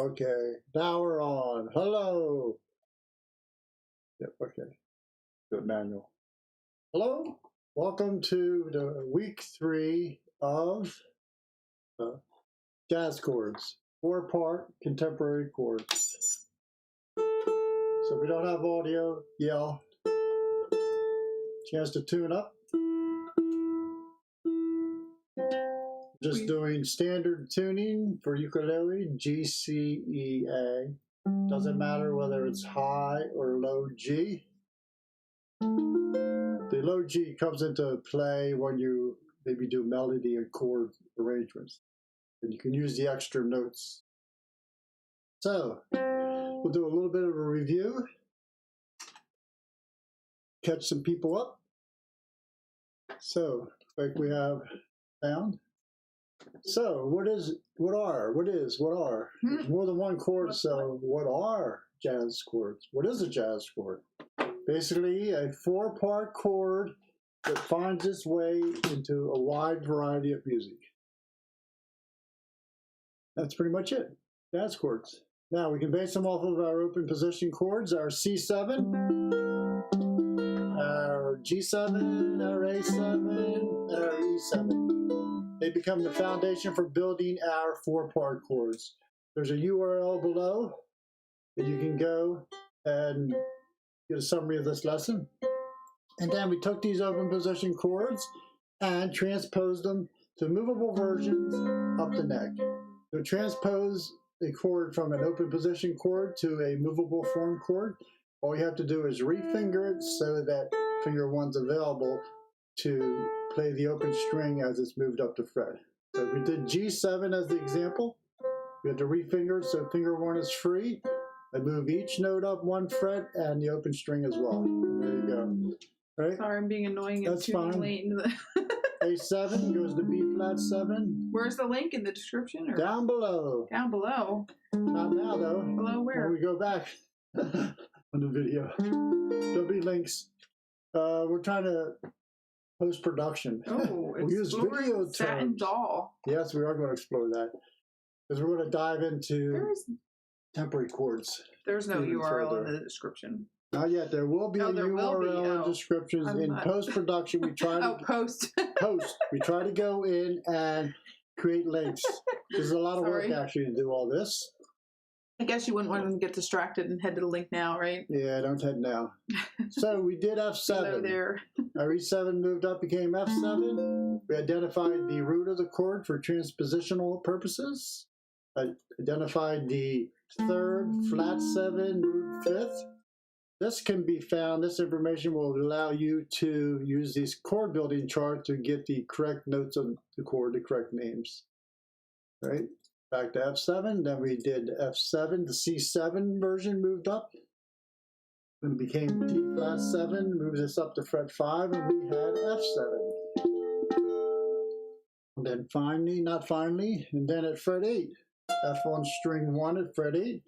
Okay, now we're on. Hello. Yep, okay. Do it manual. Hello. Welcome to the week 3 of jazz chords. 4-part contemporary chords. So if we don't have audio, yell. Chance to tune up. Just doing standard tuning for ukulele, G, C, E, A. Doesn't matter whether it's high or low G. The low G comes into play when you maybe do melody and chord arrangements. And you can use the extra notes. So, we'll do a little bit of a review. Catch some people up. So, like we have sound. So, what are? There's more than one chord, so what are jazz chords? What is a jazz chord? Basically, a 4-part chord that finds its way into a wide variety of music. That's pretty much it, jazz chords. Now, we can base them off of our open position chords, our C7, our G7, our A7, our E7. They become the foundation for building our 4-part chords. There's a URL below that you can go and get a summary of this lesson. And then we took these open position chords and transposed them to movable versions up the neck. To transpose a chord from an open position chord to a movable form chord, all you have to do is refinger it so that finger 1's available to play the open string as it's moved up the fret. So we did G7 as the example. We had to refinger so finger 1 is free. I move each note up 1 fret and the open string as well. There you go. Right? Sorry, I'm being annoying and tuning late into the A7 goes to B flat 7. Where's the link in the description? Or? Down below. Down below. Not now though. Below where? When we go back on the video. There'll be links. We're trying to post-production. Oh, we use video Satin Doll. Yes, we are going to explore that. Because we're going to dive into temporary chords. There's no URL in the description. Not yet. There will be a URL in descriptions. In post-production, we try to... post. We try to go in and create links. There's a lot of work actually to do all this. I guess you wouldn't want them to get distracted and head to the link now, right? Yeah, don't head now. So we did F7. Hello there. Our E7 moved up, became F7. We identified the root of the chord for transpositional purposes. I identified the 3rd, flat 7, root 5th. This can be found, this information will allow you to use these chord building charts to get the correct notes of the chord, the correct names. Right? Back to F7, then we did F7, the C7 version moved up. Then it became D flat 7, moves us up to fret 5, and we had F7. And then finally, not finally, and then at fret 8, F1 string 1 at fret 8.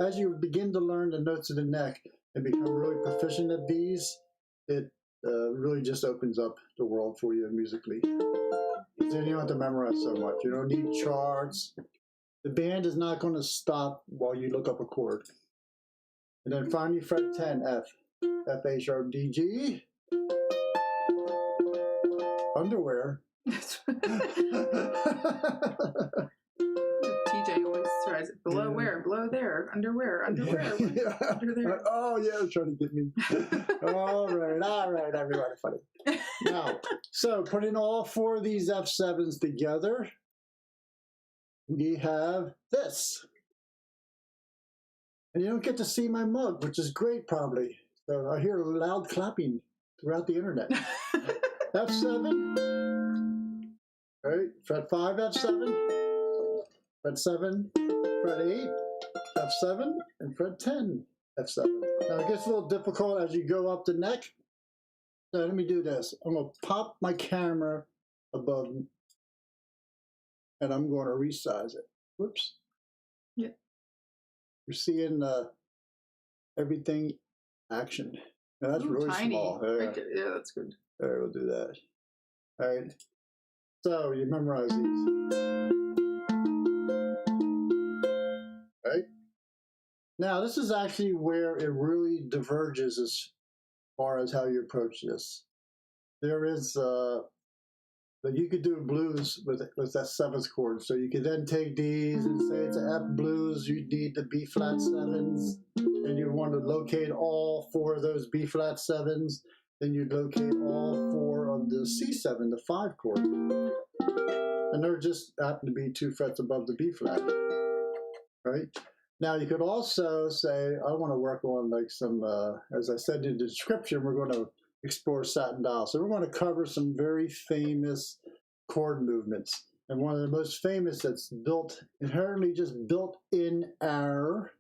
As you begin to learn the notes of the neck and become really proficient at these, it really just opens up the world for you musically. Then you don't have to memorize so much. You don't need charts. The band is not going to stop while you look up a chord. And then finally fret 10, F. F, A sharp, D, G. Underwear. TJ always tries it. Below where? Below there. Underwear. Underwear. Yeah. Under there. Oh, yeah, trying to get me. All right, everybody funny. Now, so putting all 4 of these F7s together, we have this. And you don't get to see my mug, which is great probably. So I hear loud clapping throughout the internet. F7, right? Fret 5, F7, fret 7, fret 8, F7, and fret 10, F7. Now it gets a little difficult as you go up the neck. So let me do this. I'm going to pop my camera above and I'm going to resize it. Whoops. Yeah. You're seeing everything action. Now that's really tiny. small. Right there. Yeah, that's good. All right, we'll do that. All right. So you memorize these. Now, this is actually where it really diverges as far as how you approach this. There is, you could do blues with that seventh chord. So you could then take these and say it's an F blues, you need the B flat sevens, and you want to locate all four of those B flat sevens, then you'd locate all four of the C7, the 5 chord. And they're just happen to be 2 frets above the B flat, right? Now you could also say, I want to work on like some, as I said in the description, we're going to explore Satin Doll. So we're going to cover some very famous chord movements. And one of the most famous that's built, inherently just built in our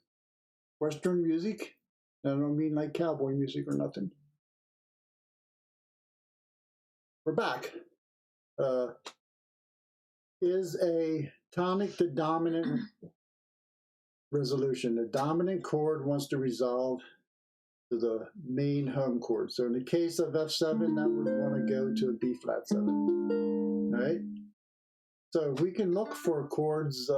Western music. And I don't mean like cowboy music or nothing. We're back. Is a tonic to dominant resolution. The dominant chord wants to resolve to the main home chord. So in the case of F7, that would want to go to a B flat 7. Right? So we can look for chords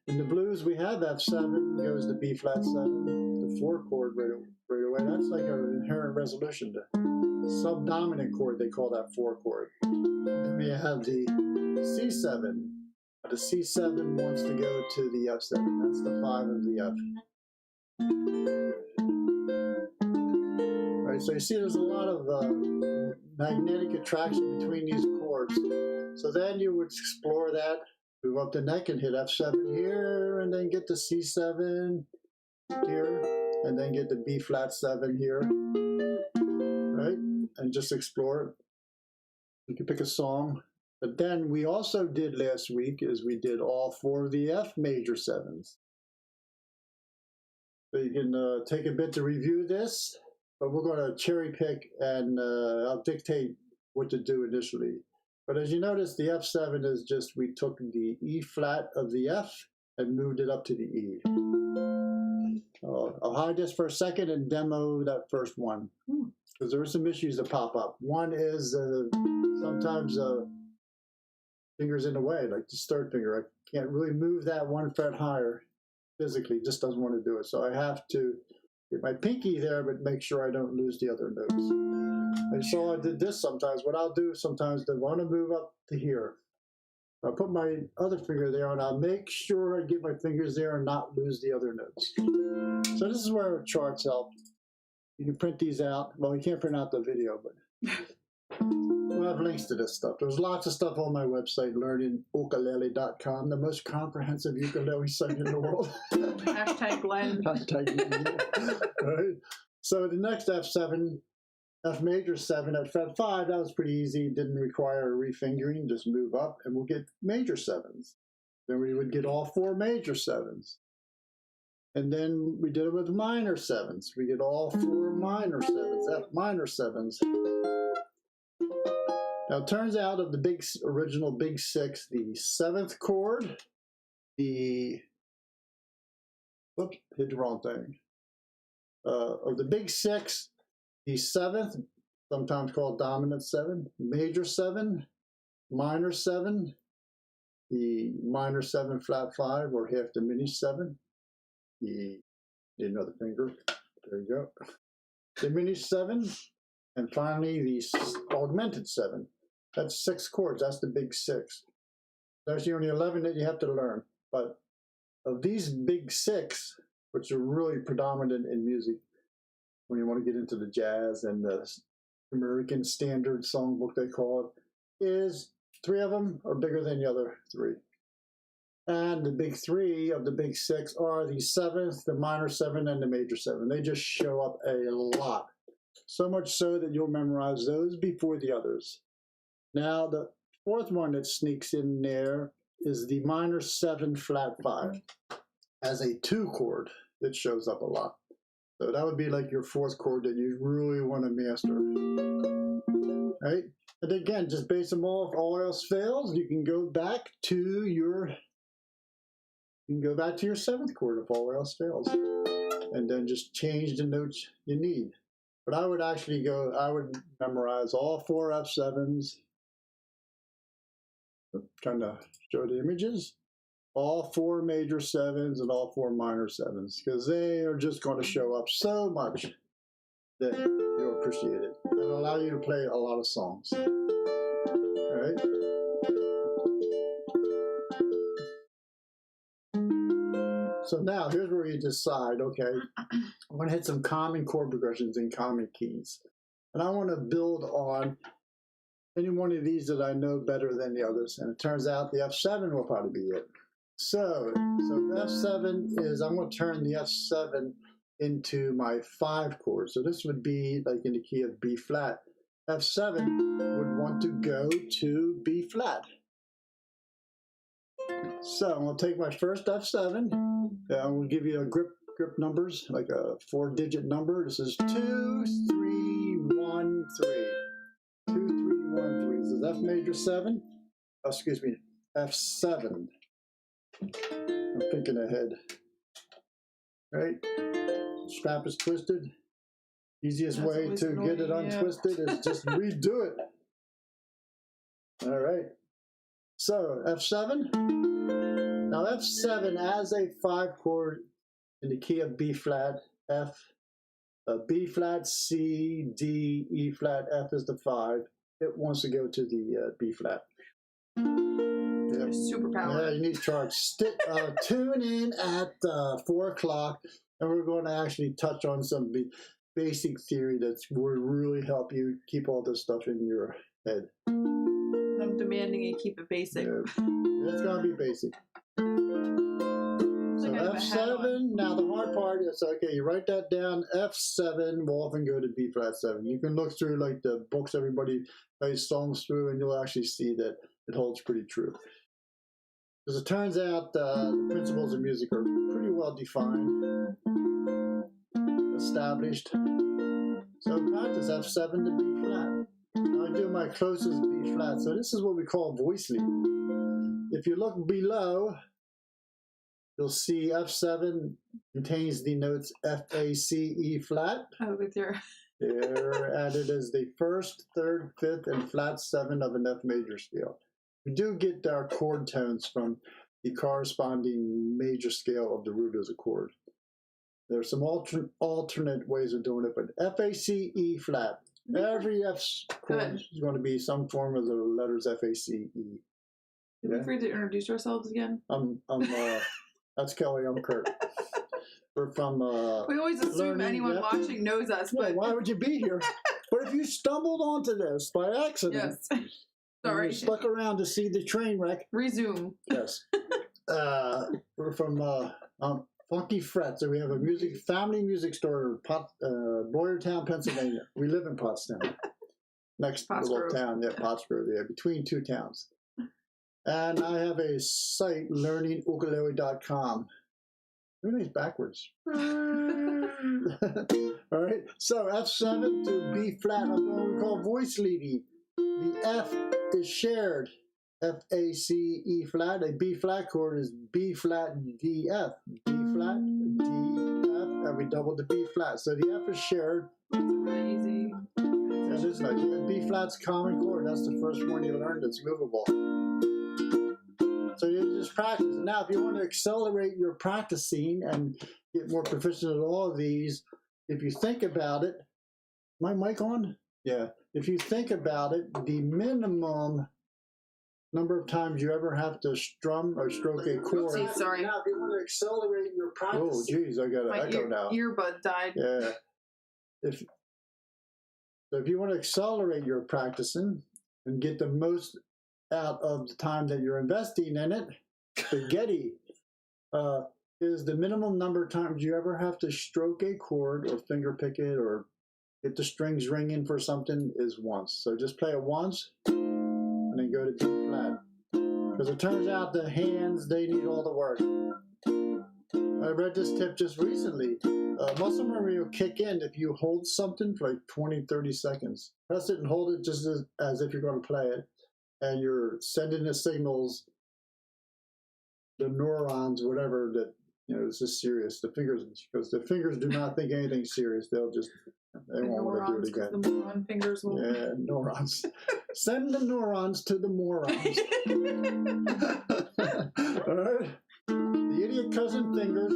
in the blues. We have F7 goes to B flat 7, the 4 chord right away. That's like an inherent resolution. The subdominant chord, they call that 4 chord. Then we have the C7. The C7 wants to go to the F7. That's the 5 of the F. Right, so you see there's a lot of magnetic attraction between these chords. So then you would explore that, move up the neck and hit F7 here, and then get the C7 here, and then get the B flat 7 here, right? And just explore it. You can pick a song. But then we also did last week is we did all 4 of the F major 7s. So you can take a bit to review this, but we're going to cherry pick and I'll dictate what to do initially. But as you notice, the F7 is just, we took the E flat of the F and moved it up to the E. I'll hide this for a second and demo that first one, because there are some issues that pop up. One is sometimes fingers in the way, like this third finger. I can't really move that 1 fret higher physically, just doesn't want to do it. So I have to get my pinky there, but make sure I don't lose the other notes. And so I did this sometimes. What I'll do sometimes, I want to move up to here. I'll put my other finger there and I'll make sure I get my fingers there and not lose the other notes. So this is where charts help. You can print these out. Well, you can't print out the video, but we'll have links to this stuff. There's lots of stuff on my website, learningukulele.com, the most comprehensive ukulele site in the world. Hashtag Glenn. Hashtag Glenn. Right. So the next F7, F major 7 at fret 5, that was pretty easy. Didn't require a refingering. Just move up and we'll get major 7s. Then we would get all 4 major 7s. And then we did it with minor 7s. We get all 4 minor 7s, F minor 7s. Now, it turns out of the original big 6, the 7th chord, hit the wrong thing. Of the big 6, the 7th, sometimes called dominant 7, major 7, minor 7, the minor 7 flat 5 or half diminished 7, need another finger, there you go, diminished 7, and finally the augmented 7. That's 6 chords. That's the big 6. There's only 11 that you have to learn. But of these big 6, which are really predominant in music, when you want to get into the jazz and the American Standard Songbook, they call it, is 3 of them are bigger than the other 3. And the big 3 of the big 6 are the 7th, the minor 7, and the major 7. They just show up a lot. So much so that you'll memorize those before the others. Now, the 4th one that sneaks in there is the minor 7 flat 5 as a 2 chord that shows up a lot. So that would be like your 4th chord that you really want to master. Right? And again, just base them all. If all else fails, you can go back to your 7th chord if all else fails. And then just change the notes you need. But I would memorize all 4 F7s. Trying to show the images. all 4 major 7s and all 4 minor 7s, because they are just going to show up so much that you'll appreciate it. It'll allow you to play a lot of songs. All right. So now here's where you decide, okay, I'm going to hit some common chord progressions in common keys. And I want to build on any one of these that I know better than the others. And it turns out the F7 will probably be it. So F7 is, I'm going to turn the F7 into my 5 chord. So this would be like in the key of B flat. F7 would want to go to B flat. So I'm going to take my first F7, and I'm going to give you a grip numbers, like a 4-digit number. This is 2, 3, 1, 3. 2, 3, 1, 3. This is F major 7. Oh, excuse me, F7. I'm thinking ahead. Right? Strap is twisted. Easiest way to get it untwisted is just redo it. All right. So F7. Now F7 as a 5 chord in the key of B flat, F, B flat, C, D, E flat, F is the 5. It wants to go to the B flat. Yeah. Superpower. Yeah, you need charts. Tune in at 4 o'clock, and we're going to actually touch on some basic theory that will really help you keep all this stuff in your head. I'm demanding you keep it basic. Yeah. It's going to be basic. So F7, now the hard part is, okay, you write that down, F7 will often go to B flat 7. You can look through like the books everybody plays songs through, and you'll actually see that it holds pretty true. Because it turns out the principles of music are pretty well defined, established. So practice F7 to B flat. Now I do my closest B flat. So this is what we call voice lead. If you look below, you'll see F7 contains the notes F, A, C, E flat. Oh, with your... They're added as the 1st, 3rd, 5th, and flat 7 of an F major scale. We do get our chord tones from the corresponding major scale of the root as a chord. There are some alternate ways of doing it, but F, A, C, E flat. Every F chord is going to be some form of the letters F, A, C, E. Did we forget to introduce ourselves again? That's Kelly. I'm Curt. We're from. We always assume anyone watching knows us, but why would you be here? But if you stumbled onto this by accident, yes. Sorry, you stuck around to see the train wreck. Resume. Yes. We're from Funky Fret. So we have a family music store, Boyertown, Pennsylvania. We live in Pottstown, next little town, Pottsgrove, between 2 towns. And I have a site, learningukulele.com. Everything's backwards. All right. So F7 to B flat. I'm going to call voice leading. The F is shared. F, A, C, E flat. A B flat chord is B flat, D, F. B flat, D, F. And we double the B flat. So the F is shared. Really easy. And it's like B flat's common chord. That's the first one you learned. It's movable. So you just practice. Now, if you want to accelerate your practicing and get more proficient at all of these, if you think about it, my mic on? Yeah. If you think about it, the minimum number of times you ever have to strum or stroke a chord. Oopsie, sorry. Now, if you want to accelerate your practicing. Oh, geez, I got an echo now. Earbud died. Yeah. If you want to accelerate your practicing and get the most out of the time that you're investing in it, spaghetti is the minimum number of times you ever have to stroke a chord or finger pick it or get the strings ringing for something is once. So just play it once and then go to B flat. Because it turns out the hands, they need all the work. I read this tip just recently. Muscle memory will kick in if you hold something for like 20, 30 seconds. Press it and hold it just as if you're going to play it. And you're sending the signals, the neurons, whatever, that, this is serious. The fingers, because the fingers do not think anything serious. They won't want to do it again. The moron fingers will. Yeah, neurons. Send the neurons to the morons. All right. The idiot cousin fingers.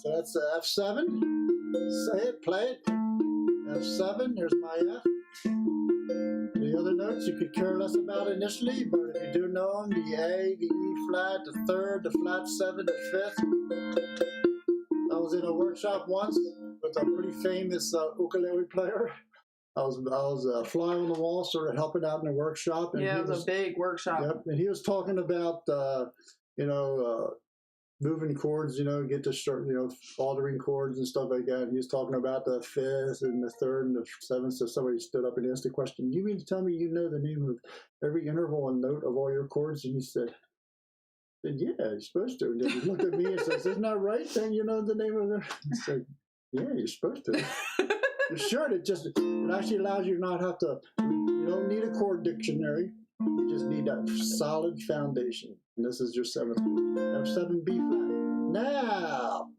So that's the F7. Say it, play it. F7, there's my F. The other notes you could care less about initially, but if you do know them, the A, the E flat, the third, the flat 7, the fifth. I was in a workshop once with a pretty famous ukulele player. I was a fly on the wall, sort of helping out in the workshop. And yeah, it was a big workshop. Yep, and he was talking about, moving chords, get to start, altering chords and stuff like that. And he was talking about the fifth and the third and the seventh. So somebody stood up and asked the question, "You mean to tell me you know the name of every interval and note of all your chords?" And he said, "Yeah, you're supposed to." And then he looked at me and says, "Isn't that right? Then you know the name of it." I said, "Yeah, you're supposed to." You're sure it actually allows you not have to, you don't need a chord dictionary. You just need a solid foundation. And this is your seventh chord. F7 B flat. Now,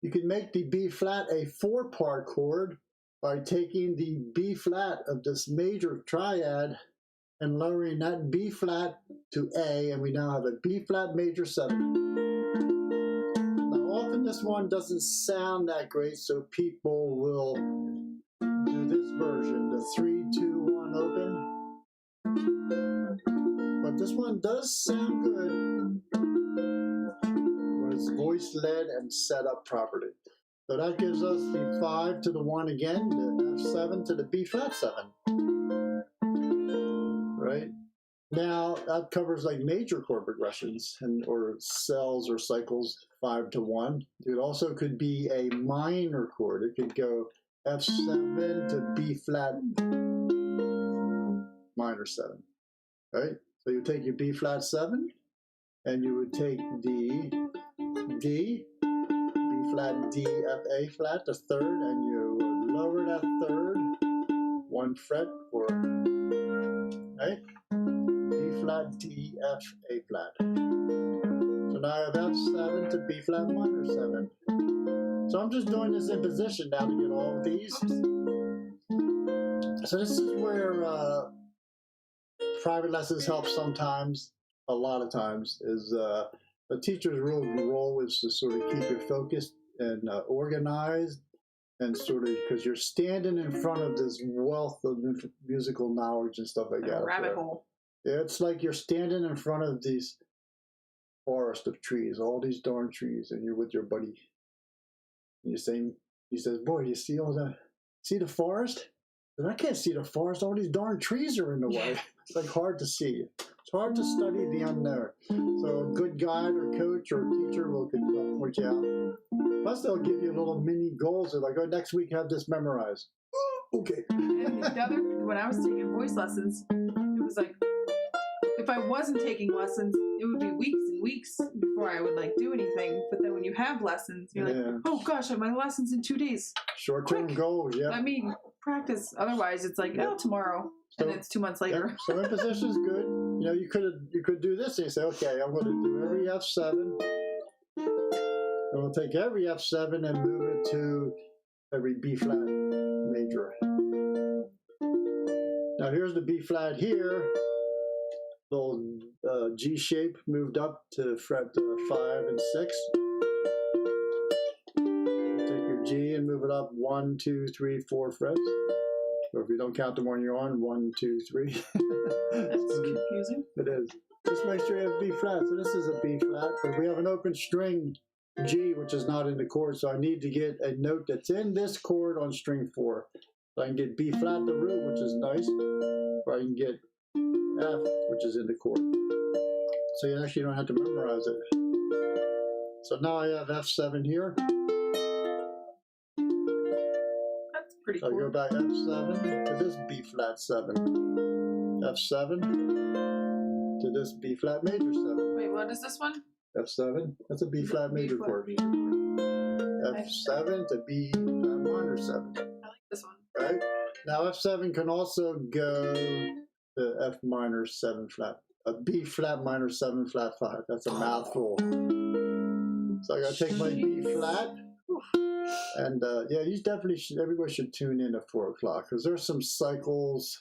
you can make the B flat a 4-part chord by taking the B flat of this major triad and lowering that B flat to A, and we now have a B flat major 7. Now, often this one doesn't sound that great, so people will do this version, the 3-2-1 open. But this one does sound good when it's voice-led and set up properly. So that gives us the 5 to the 1 again, the F7 to the B flat 7. Right? Now, that covers like major chord progressions or cells or cycles, 5 to 1. It also could be a minor chord. It could go F7 to B flat minor 7. Right? So you take your B flat 7, and you would take the D, B flat D, F A flat, the third, and you would lower that third 1 fret for, right? B flat D, F A flat. So now I have F7 to B flat minor 7. So I'm just doing this in position now to get all of these. So this is where private lessons help sometimes, a lot of times, is the teacher's real role is to sort of keep you focused and organized, and sort of, because you're standing in front of this wealth of musical knowledge and stuff like that. Rabbit hole. It's like you're standing in front of these forest of trees, all these darn trees, and you're with your buddy. And he says, "Boy, you see see the forest? And I can't see the forest. All these darn trees are in the way." It's like hard to see. It's hard to study the unknown. So a good guide or coach or teacher will point you out. Plus, they'll give you little mini goals. They're like, "Oh, next week have this memorized." Okay. And when I was taking voice lessons, it was like, if I wasn't taking lessons, it would be weeks and weeks before I would do anything. But then when you have lessons, you're like, "Oh gosh, I have my lessons in 2 days." Short-term goals, yeah. I mean, practice. Otherwise, it's like, "Oh, tomorrow," and it's 2 months later. Yeah. So imposition is good. You could do this and you say, "Okay, I'm going to do every F7. And we'll take every F7 and move it to every B flat major." Now here's the B flat here. Little G shape moved up to fret 5 and 6. Take your G and move it up 1, 2, 3, 4 frets. Or if you don't count the one you're on, 1, 2, 3. That's confusing. It is. Just make sure you have B flat. So this is a B flat, but we have an open string G, which is not in the chord. So I need to get a note that's in this chord on string 4. So I can get B flat the root, which is nice, or I can get F, which is in the chord. So you actually don't have to memorize it. So now I have F7 here. That's pretty cool. So I go back F7 to this B flat 7. F7 to this B flat major 7. Wait, what is this one? F7. That's a B flat major chord. F7 to B flat minor 7. I like this one. Right? Now F7 can also go to F minor 7 flat. A B flat minor 7 flat 5. That's a mouthful. So I gotta take my B flat. And yeah, you definitely should, everybody should tune in at 4 o'clock, because there's some cycles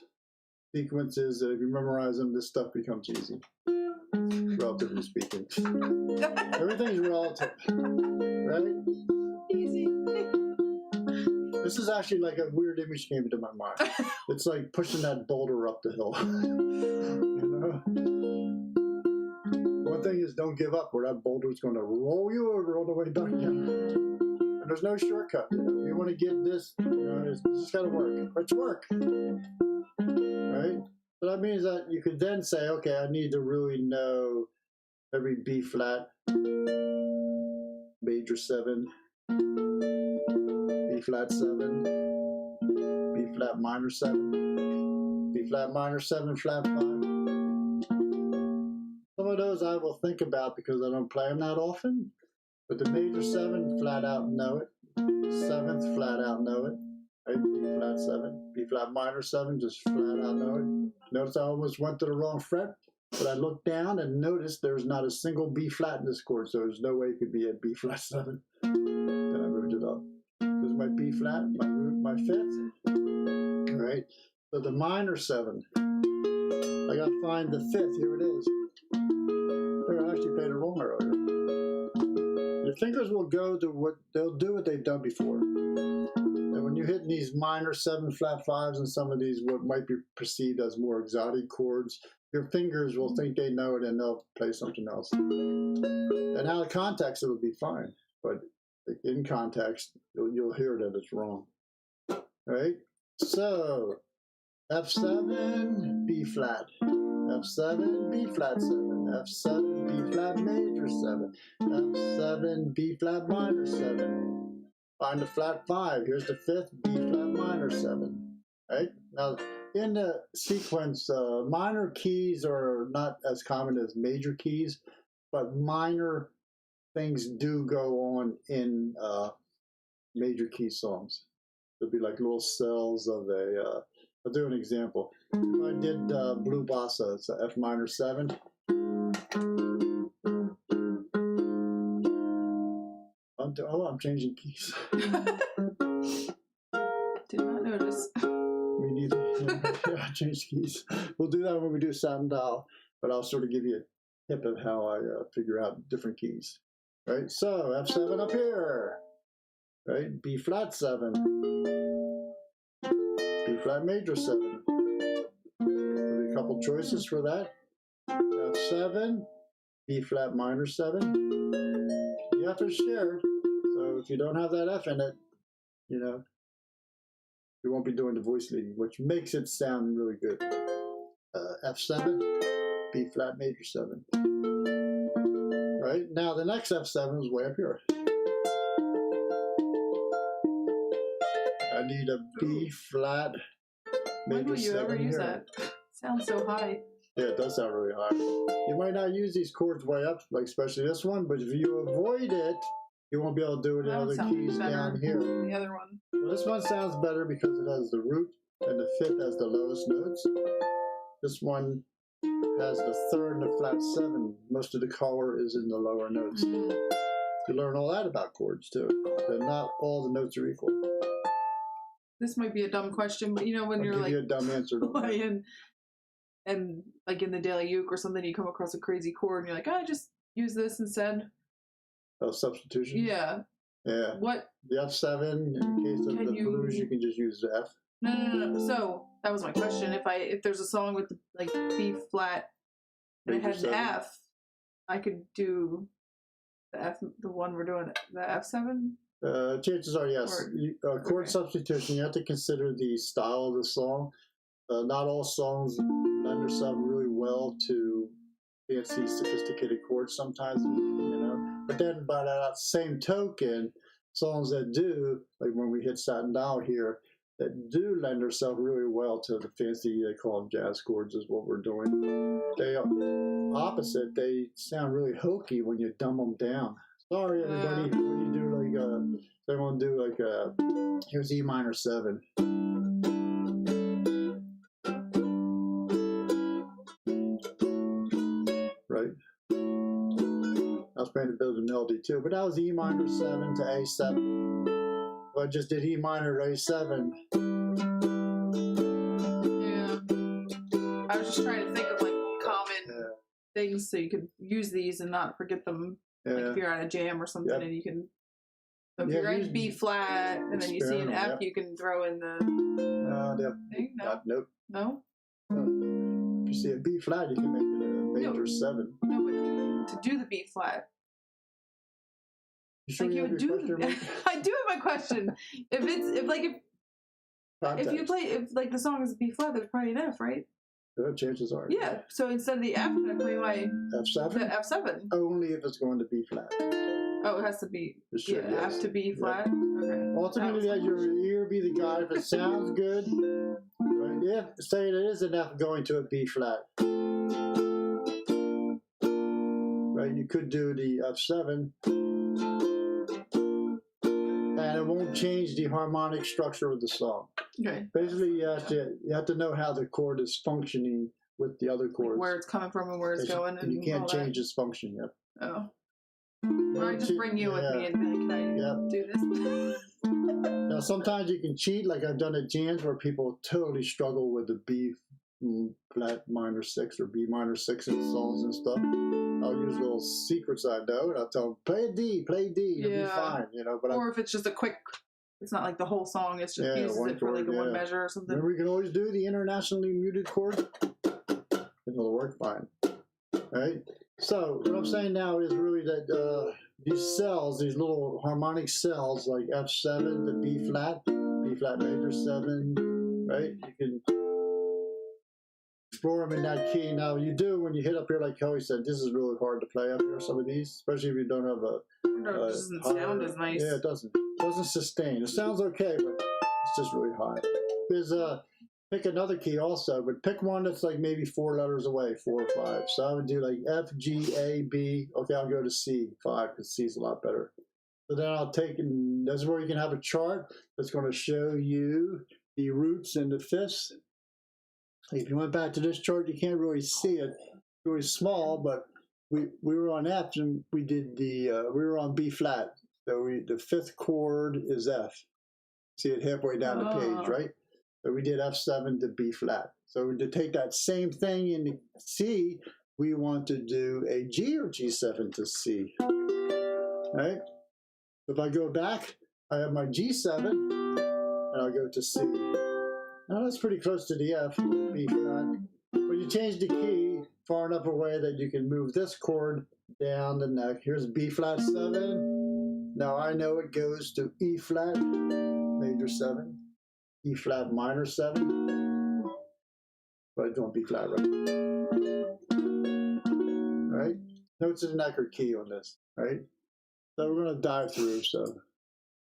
sequences, if you memorize them, this stuff becomes easy, relatively speaking. Everything's relative, right? Easy. This is actually like a weird image came into my mind. It's like pushing that boulder up the hill. You know? One thing is don't give up, or that boulder is going to roll you over all the way back down. And there's no shortcut. You know? You want to get this, you know, it's just got to work. Let's work. Right? So that means that you could then say, okay, I need to really know every B flat, major 7, B flat 7, B flat minor 7, B flat minor 7, flat 5. Some of those I will think about because I don't play them that often. But the major 7, flat out know it. 7th, flat out know it. Right? B flat 7, B flat minor 7, just flat out know it. Notice I almost went to the wrong fret, but I looked down and noticed there's not a single B flat in this chord, so there's no way it could be a B flat 7. Then I moved it up. There's my B flat, my root, my 5th. All right. So the minor 7. I got to find the 5th. Here it is. I actually played it wrong earlier. Your fingers will go to what they'll do what they've done before. And when you're hitting these minor 7 flat 5s and some of these what might be perceived as more exotic chords, your fingers will think they know it and they'll play something else. And out of context, it'll be fine. But in context, you'll hear that it's wrong. All right? So, F7, B flat. F7, B flat 7. F7, B flat major 7. F7, B flat minor 7. Find the flat 5. Here's the 5th, B flat minor 7. Right? Now, in the sequence, minor keys are not as common as major keys, but minor things do go on in major key songs. There'll be like little cells of a, I'll do an example. If I did Blue Bossa, it's a F minor 7. I'm changing keys. Did not notice. Me neither. Yeah, I changed keys. We'll do that when we do Satin Doll, but I'll sort of give you a tip of how I figure out different keys. Right, so F7 up here. Right, B flat 7. B flat major 7. There'll be a couple choices for that. F7, B flat minor 7. The F is shared, so if you don't have that F in it, you know, you won't be doing the voice leading, which makes it sound really good. F7, B flat major 7. Right, now the next F7 is way up here. I need a B flat major 7. When will you ever use here. that? Sounds so high. Yeah, it does sound really high. You might not use these chords way up, like especially this one, but if you avoid it, you won't be able to do it in other keys down here. The other one. Well, this one sounds better because it has the root and the 5th as the lowest notes. This one has the 3rd and the flat 7. Most of the color is in the lower notes. You learn all that about chords too. That not all the notes are equal. This might be a dumb question, but you know when I'll you're give like you a dumb answer. playing and like in the daily uke or something, you come across a crazy chord and you're like, oh, I just use this instead. Oh, substitution? Yeah. Yeah. What? The F7, in the case of the blues, you can just use the F. No. So that was my question. If there's a song with like B flat and it had an F, I could do the F, the one we're doing, the F7. Chances are yes. Chord substitution. You have to consider the style of the song. Not all songs lend themselves really well to fancy, sophisticated chords. Sometimes, you know. But then, by that same token, songs that do, like when we hit Satin Doll here, that do lend themselves really well to the fancy, they call them jazz chords, is what we're doing. They are opposite. They sound really hokey when you dumb them down. Sorry, everybody. When you do like they want to do like here's E minor 7. Right. I was trying to build a melody too, but that was E minor 7 to A7. Well, I just did E minor to A7. Yeah. was just trying to think of like common things so you could use these and not forget them. Like if you're on a jam or something and you can. So if you're in B flat and then you see an F, you can throw in the thing. No. Nope. No. If you see a B flat, you can make it a major 7. No, but to do the B flat. You sure like you would do. I do have my question. If you play if the song is B flat, there's probably an F, right? Chances are. Yeah. So instead of the F, I play my F7. The F7. Only if it's going to B flat. Oh, it has to be F to B flat. Okay. Ultimately, let your ear be the guide. If it sounds good, right? Yeah, say it is an F going to a B flat. Right, you could do the F7, and it won't change the harmonic structure of the song. Okay. Basically, you have to know how the chord is functioning with the other chords. Like where it's coming from and where it's going, and you can't change its function yet. Oh. Or I just bring you with me and be like, can I do this? Now, sometimes you can cheat, like I've done at jams where people totally struggle with the B flat minor 6 or B minor 6 in songs and stuff. I'll use little secrets I know, and I'll tell them, play a D, you'll be fine, you know. But or if it's just a quick, it's not like the whole song, it's just uses it for like a one measure or something. And we can always do the internationally muted chord, and it'll work fine, right? So what I'm saying now is really that these cells, these little harmonic cells, like F7 to B flat major 7, right? You can explore them in that key. Now you do when you hit up here, like Kelly said, this is really hard to play up here, some of these, especially if you don't have a... No, it doesn't sound as nice. Yeah, it doesn't sustain. It sounds okay, but it's just really high. There's pick another key also, but pick one that's like maybe 4 letters away, 4 or 5. So I would do like F, G, A, B. Okay, I'll go to C, 5, because C is a lot better. So then I'll take, and that's where you can have a chart that's going to show you the roots and the fifths. If you went back to this chart, you can't really see it. It's really small, but we were on F and we did we were on B flat. So the 5th chord is F. See it halfway down the page, right? So we did F7 to B flat. So to take that same thing in the C, we want to do a G or G7 to C, right? If I go back, I have my G7, and I'll go to C. Now that's pretty close to the F, B flat. But you change the key far enough away that you can move this chord down the neck. Here's B flat 7. Now I know it goes to E flat, major 7. E flat minor 7, but I don't B flat right. Right? Notes of the neck are key on this, right? So we're going to dive through. So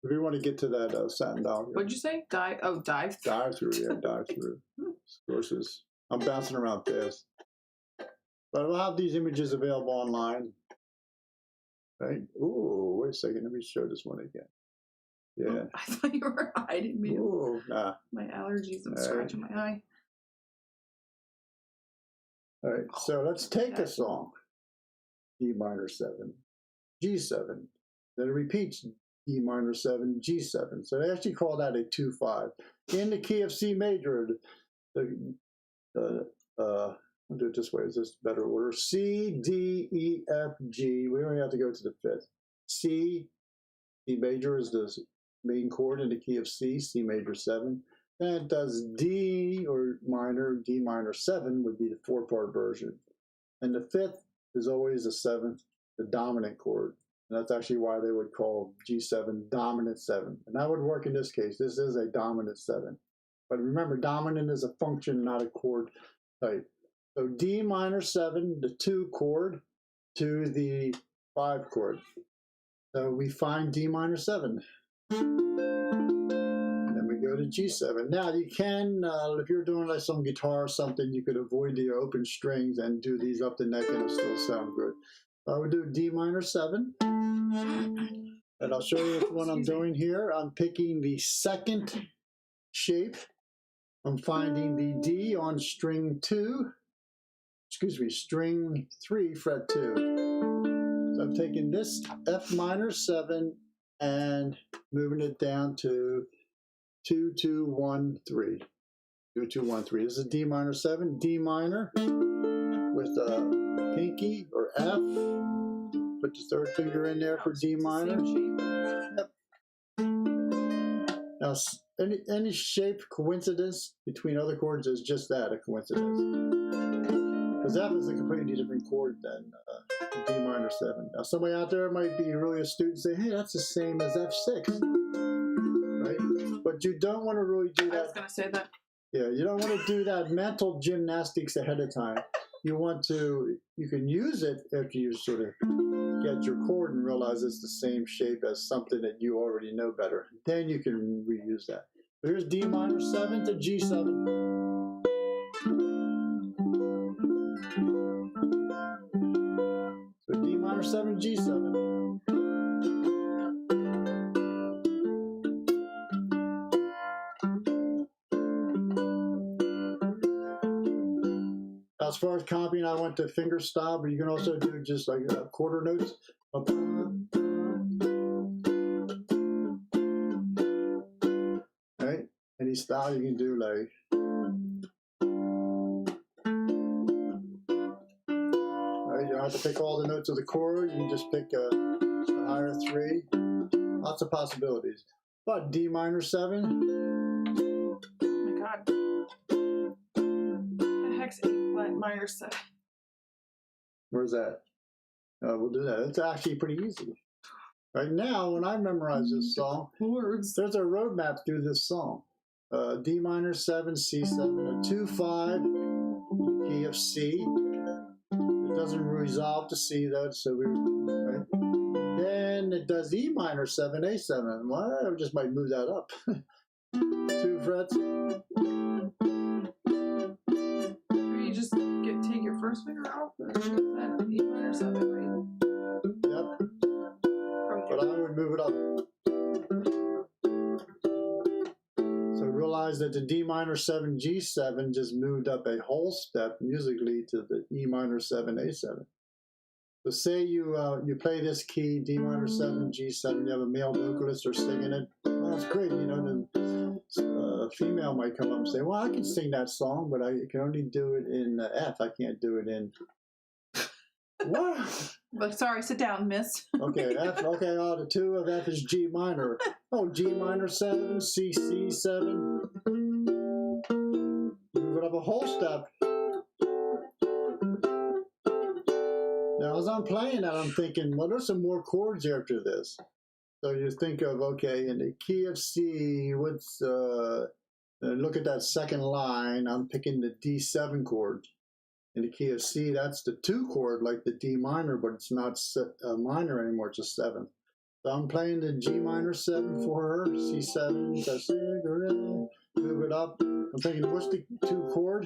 if we want to get to that Satin Doll. What'd you say? Dive? Oh, dive through. Dive through, yeah, dive through. Sources. I'm bouncing around fast. But we'll have these images available online. Right? Ooh, wait a second. Let me show this one again. Yeah. Oh, I thought you were hiding me. Ooh, nah. My allergies, I'm scratching my eye. All right, so let's take a song. D minor 7, G7. Then it repeats D minor 7, G7. So they actually call that a 2-5. In the key of C major, I'll do it this way. Is this better order? C, D, E, F, G. We only have to go to the 5th. C, D major is the main chord in the key of C, C major 7. Then it does D or minor, D minor 7 would be the 4-part version. And the 5th is always the 7th, the dominant chord. And that's actually why they would call G7 dominant 7. And that would work in this case. This is a dominant 7. But remember, dominant is a function, not a chord type. So D minor 7, the 2 chord, to the 5 chord. So we find D minor 7. And then we go to G7. Now you can, if you're doing like some guitar or something, you could avoid the open strings and do these up the neck and it'll still sound good. I would do D minor 7. And I'll show you what I'm doing here. I'm picking the 2nd shape. I'm finding the D on string 2. Excuse me, string 3, fret 2. So I'm taking this F minor 7 and moving it down to 2, 2, 1, 3. Do 2, 1, 3. This is D minor 7, D minor with a pinky or F. Put the third finger in there for D minor. Yep. Now, any shape coincidence between other chords is just that, a coincidence. Because F is a completely different chord than D minor 7. Now, somebody out there might be really astute and say, hey, that's the same as F6. Right? But you don't want to really do that. I was going to say that. Yeah, you don't want to do that mental gymnastics ahead of time. You can use it after you sort of get your chord and realize it's the same shape as something that you already know better. Then you can reuse that. So here's D minor 7 to G7. So D minor 7, G7. As far as copying, I went to finger style, but you can also do just like quarter notes. Right? Any style you can do, like. Right? You don't have to pick all the notes of the chord. You can just pick a higher 3. Lots of possibilities. But D minor 7. Oh my God. The heck's A flat minor 7. Where's that? We'll do that. It's actually pretty easy. Right now, when I memorize this song, there's a roadmap through this song. D minor 7, C7, a 2, 5, key of C. It doesn't resolve to C though, so right? Then it does E minor 7, A7. Well, I just might move that up. 2 frets. Or you just take your first finger off and then E minor 7, right? Yep. But I would move it up. So realize that the D minor 7, G7 just moved up a whole step musically to the E minor 7, A7. So say you play this key, D minor 7, G7, you have a male vocalist or singing it. Well, that's great, you know. The female might come up and say, well, I can sing that song, but I can only do it in F. I can't do it in... What? But sorry, sit down, miss. Okay, F. Okay, the 2 of F is G minor. Oh, G minor 7, C, C7. Move it up a whole step. Now, as I'm playing that, I'm thinking, well, there's some more chords after this. So you think of, okay, in the key of C, what's, look at that second line, I'm picking the D7 chord. In the key of C, that's the 2 chord, like the D minor, but it's not minor anymore, it's a 7th. So I'm playing the G minor 7 for her, C7, move it up. I'm thinking, what's the 2 chord?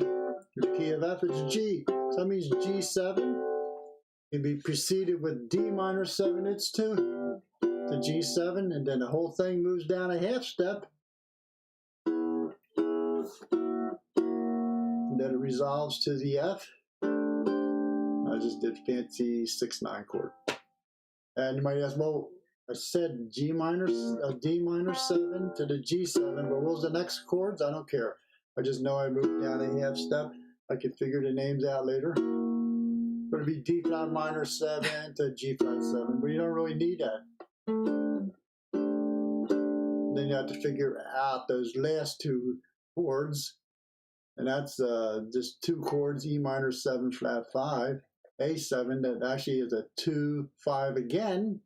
The key of F, it's G. So that means G7 can be preceded with D minor 7, it's 2, to G7, and then the whole thing moves down a half step. And then it resolves to the F. I just did fancy 6/9 chord. And you might ask, well, I said D minor 7 to the G7, but what was the next chords? I don't care. I just know I moved down a half step. I can figure the names out later. It would be D flat minor 7 to G flat 7, but you don't really need that. Then you have to figure out those last 2 chords, and that's just 2 chords, E minor 7 flat 5, A7, that actually is a 2, 5 again,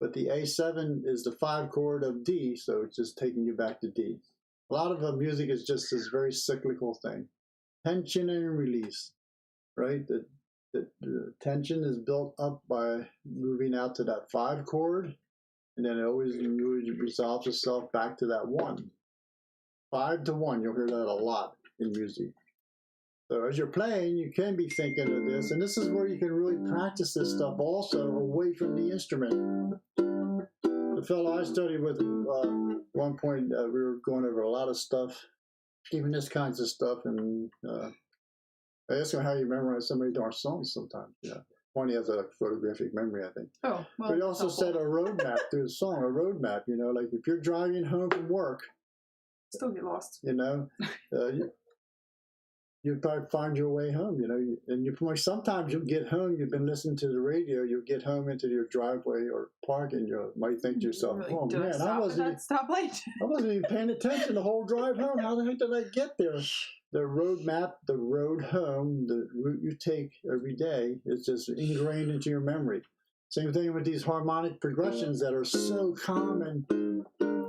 but the A7 is the 5 chord of D, so it's just taking you back to D. A lot of music is just this very cyclical thing. Tension and release, right? The tension is built up by moving out to that 5 chord, and then it always resolves itself back to that 1. 5 to 1, you'll hear that a lot in music. So as you're playing, you can be thinking of this, and this is where you can really practice this stuff also away from the instrument. The fellow I studied with, at one point, we were going over a lot of stuff, even this kinds of stuff, and I asked him how you memorize so many darn songs sometimes. Yeah. One, he has a photographic memory, I think. Oh, well. But he also said a roadmap through the song, a roadmap, you know, like if you're driving home from work, Still get lost. You know, you probably find your way home. You know, and sometimes you'll get home. You've been listening to the radio. You'll get home into your driveway or park, and you might think to yourself, Really, "Oh man, I wasn't even paying attention the whole drive home. How the heck did I get there?" The road map, the road home, the route you take every day is just ingrained into your memory. Same thing with these harmonic progressions that are so common.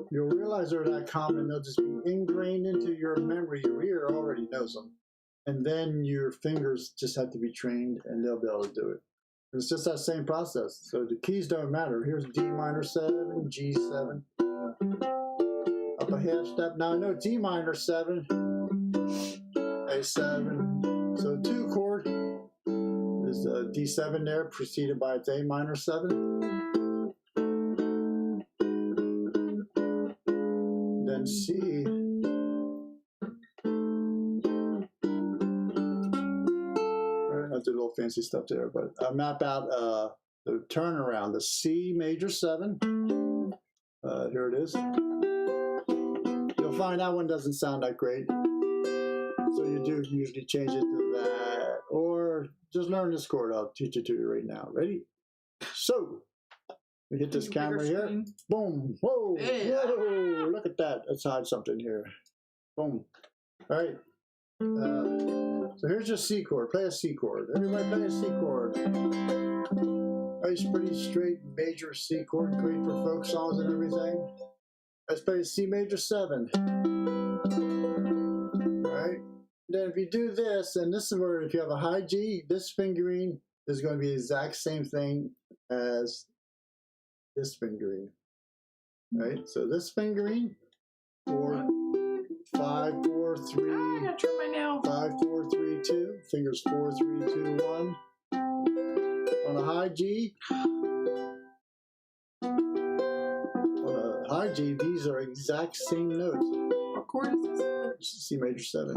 You'll realize they're that common. They'll just be ingrained into your memory. Your ear already knows them. And then your fingers just have to be trained, and they'll be able to do it. It's just that same process. So the keys don't matter. Here's D minor 7, G7. Up a half step. Now I know D minor 7, A7. So 2 chord is D7 there, preceded by its A minor 7. Then C. I did a little fancy stuff there, but I map out the turnaround, the C major 7. Here it is. You'll find that one doesn't sound that great. So you do usually change it to that. Or just learn this chord. I'll teach it to you right now. Ready? So, we hit this camera here. Screen. Boom. Whoa. Yeah. Whoa. Look at that. Let's hide something here. Boom. All right. So here's your C chord. Play a C chord. Everybody play a C chord. Nice, pretty straight major C chord. Great for folk songs and everything. Let's play a C major 7. Right? Then if you do this, and this is where if you have a high G, this fingering is going to be the exact same thing as this fingering. Right? So this fingering, 4, 5, 4, 3. I gotta trim my nail. 5, 4, 3, 2. Fingers 4, 3, 2, 1. On a high G. On a high G, these are exact same notes. What chord is this? C major 7.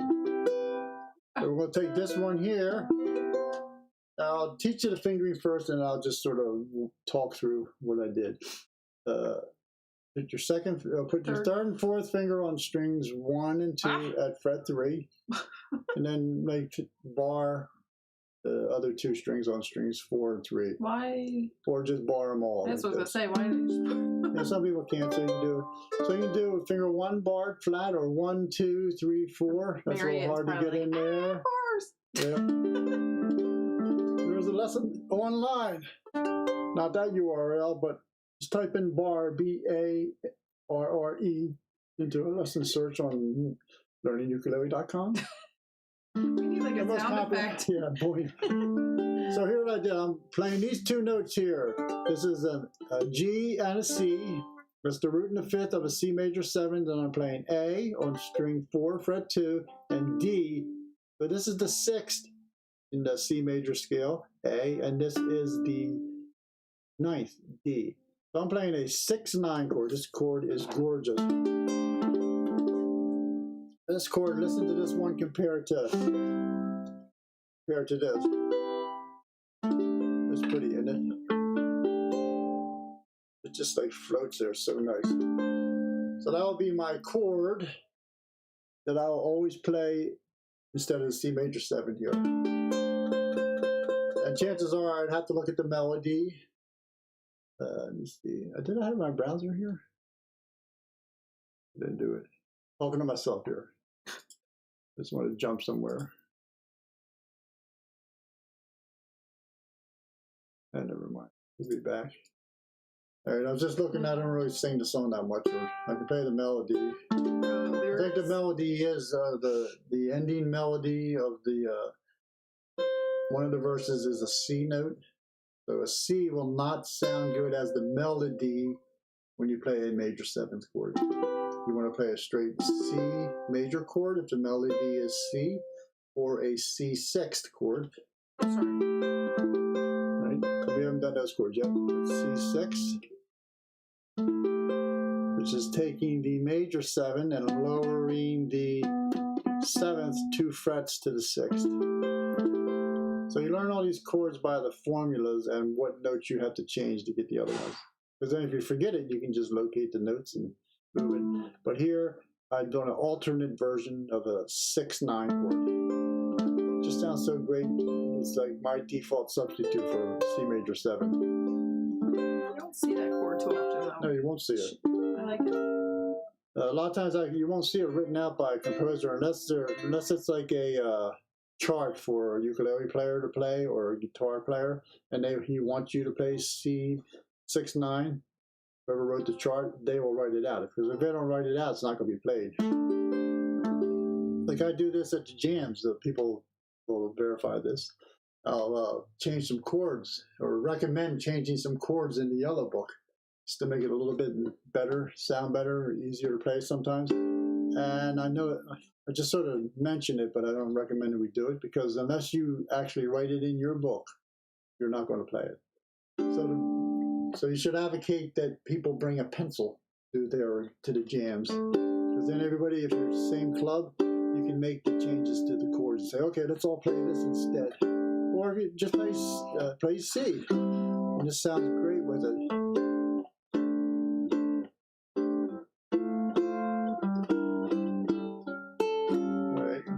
So we're going to take this one here. Now I'll teach you the fingering first, and I'll just sort of talk through what I did. Put your third and fourth finger on strings 1 and 2 at fret 3, and then bar the other 2 strings on strings 4 and 3. Why? Or just bar them all. That's what I was gonna say. Why didn't you just... Yeah, some people can't, so you can do it. So you can do finger 1 barred flat, or 1, 2, 3, 4. That's a little hard to get in there. Yep. There's a lesson online. Not that URL, but just type in bar, B-A-R-R-E, into a lesson search on learningukulele.com. We need like a sound effect. Yeah, boy. So here what I did. I'm playing these 2 notes here. This is a G and a C. That's the root and the 5th of a C major 7. Then I'm playing A on string 4, fret 2, and D. So this is the 6th in the C major scale, A, and this is the 9th, D. So I'm playing a 6-9 chord. This chord is gorgeous. This chord, listen to this one compared to this. It's pretty, isn't it? It just like floats there, so nice. So that will be my chord that I'll always play instead of the C major 7 here. And chances are I'd have to look at the melody. Let me see. Did I have my browser here? I didn't do it. Talking to myself here. Just want to jump somewhere. And never mind. We'll be back. All right, I was just looking. I don't really sing the song that much. I can play the melody. I think the melody is the ending melody of the one of the verses is a C note. So a C will not sound good as the melody when you play a major 7th chord. You want to play a straight C major chord if the melody is C, or a C 6th chord. Sorry. Right? We haven't done those chords yet. C6, which is taking the major 7 and lowering the 7th 2 frets to the 6th. So you learn all these chords by the formulas and what notes you have to change to get the other ones. Because then if you forget it, you can just locate the notes and move it. But here, I've done an alternate version of a 6/9 chord. It just sounds so great. It's like my default substitute for C major 7. You don't see that chord too often, though. No, you won't see it. I like it. A lot of times you won't see it written out by a composer unless it's like a chart for a ukulele player to play or a guitar player, and he wants you to play C 6/9. Whoever wrote the chart, they will write it out. Because if they don't write it out, it's not going to be played. Like I do this at the jams, that people will verify this. I'll change some chords or recommend changing some chords in the yellow book just to make it a little bit better, sound better, easier to play sometimes. And I know I just sort of mention it, but I don't recommend that we do it because unless you actually write it in your book, you're not going to play it. So you should advocate that people bring a pencil to the jams, because then everybody, if you're the same club, you can make the changes to the chords and say, okay, let's all play this instead. Or if you just play C, and this sounds great with it.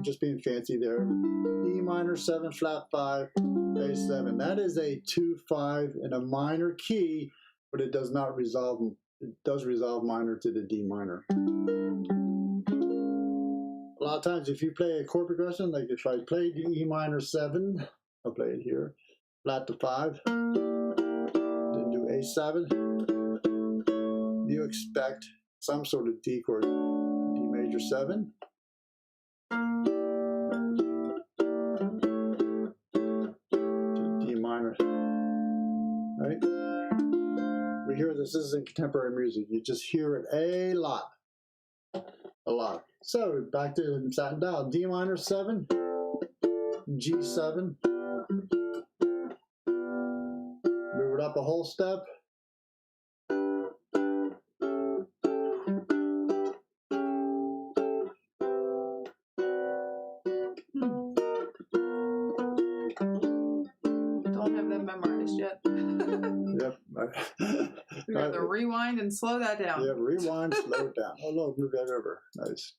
Just being fancy there. E minor 7 flat 5 A7. That is a 2/5 in a minor key, but it does not resolve. It does resolve minor to the D minor. A lot of times, if you play a chord progression, like if I played the E minor 7, I'll play it here, flat to 5, then do A7. You expect some sort of D chord, D major 7. Right? We hear this is in contemporary music. You just hear it a lot. So back to Satin Doll. D minor 7, G7. Move it up a whole step. Don't have that memorized yet. Yep. We have to rewind and slow that down. Yeah, rewind, slow it down. Oh, no, move that over. Nice.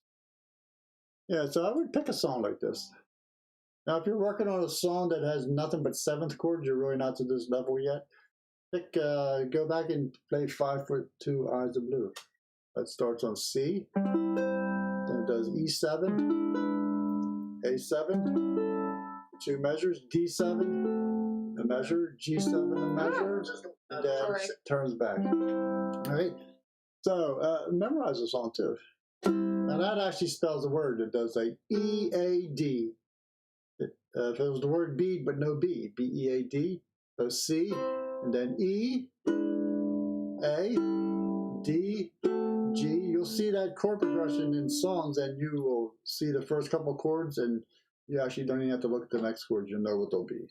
Yeah, so I would pick a song like this. Now, if you're working on a song that has nothing but 7th chords, you're really not to this level yet. Go back and play 5'2" Eyes of Blue. That starts on C, then it does E7, A7, 2 measures, D7, a measure, G7, a measure, and then turns back. All right. So memorize the song too. Now that actually spells the word. It does a E-A-D. If it was the word bead but no B, B-E-A-D. So C, and then E, A, D, G. You'll see that chord progression in songs, and you will see the first couple chords, and you actually don't even have to look at the next chords. You know what they'll be.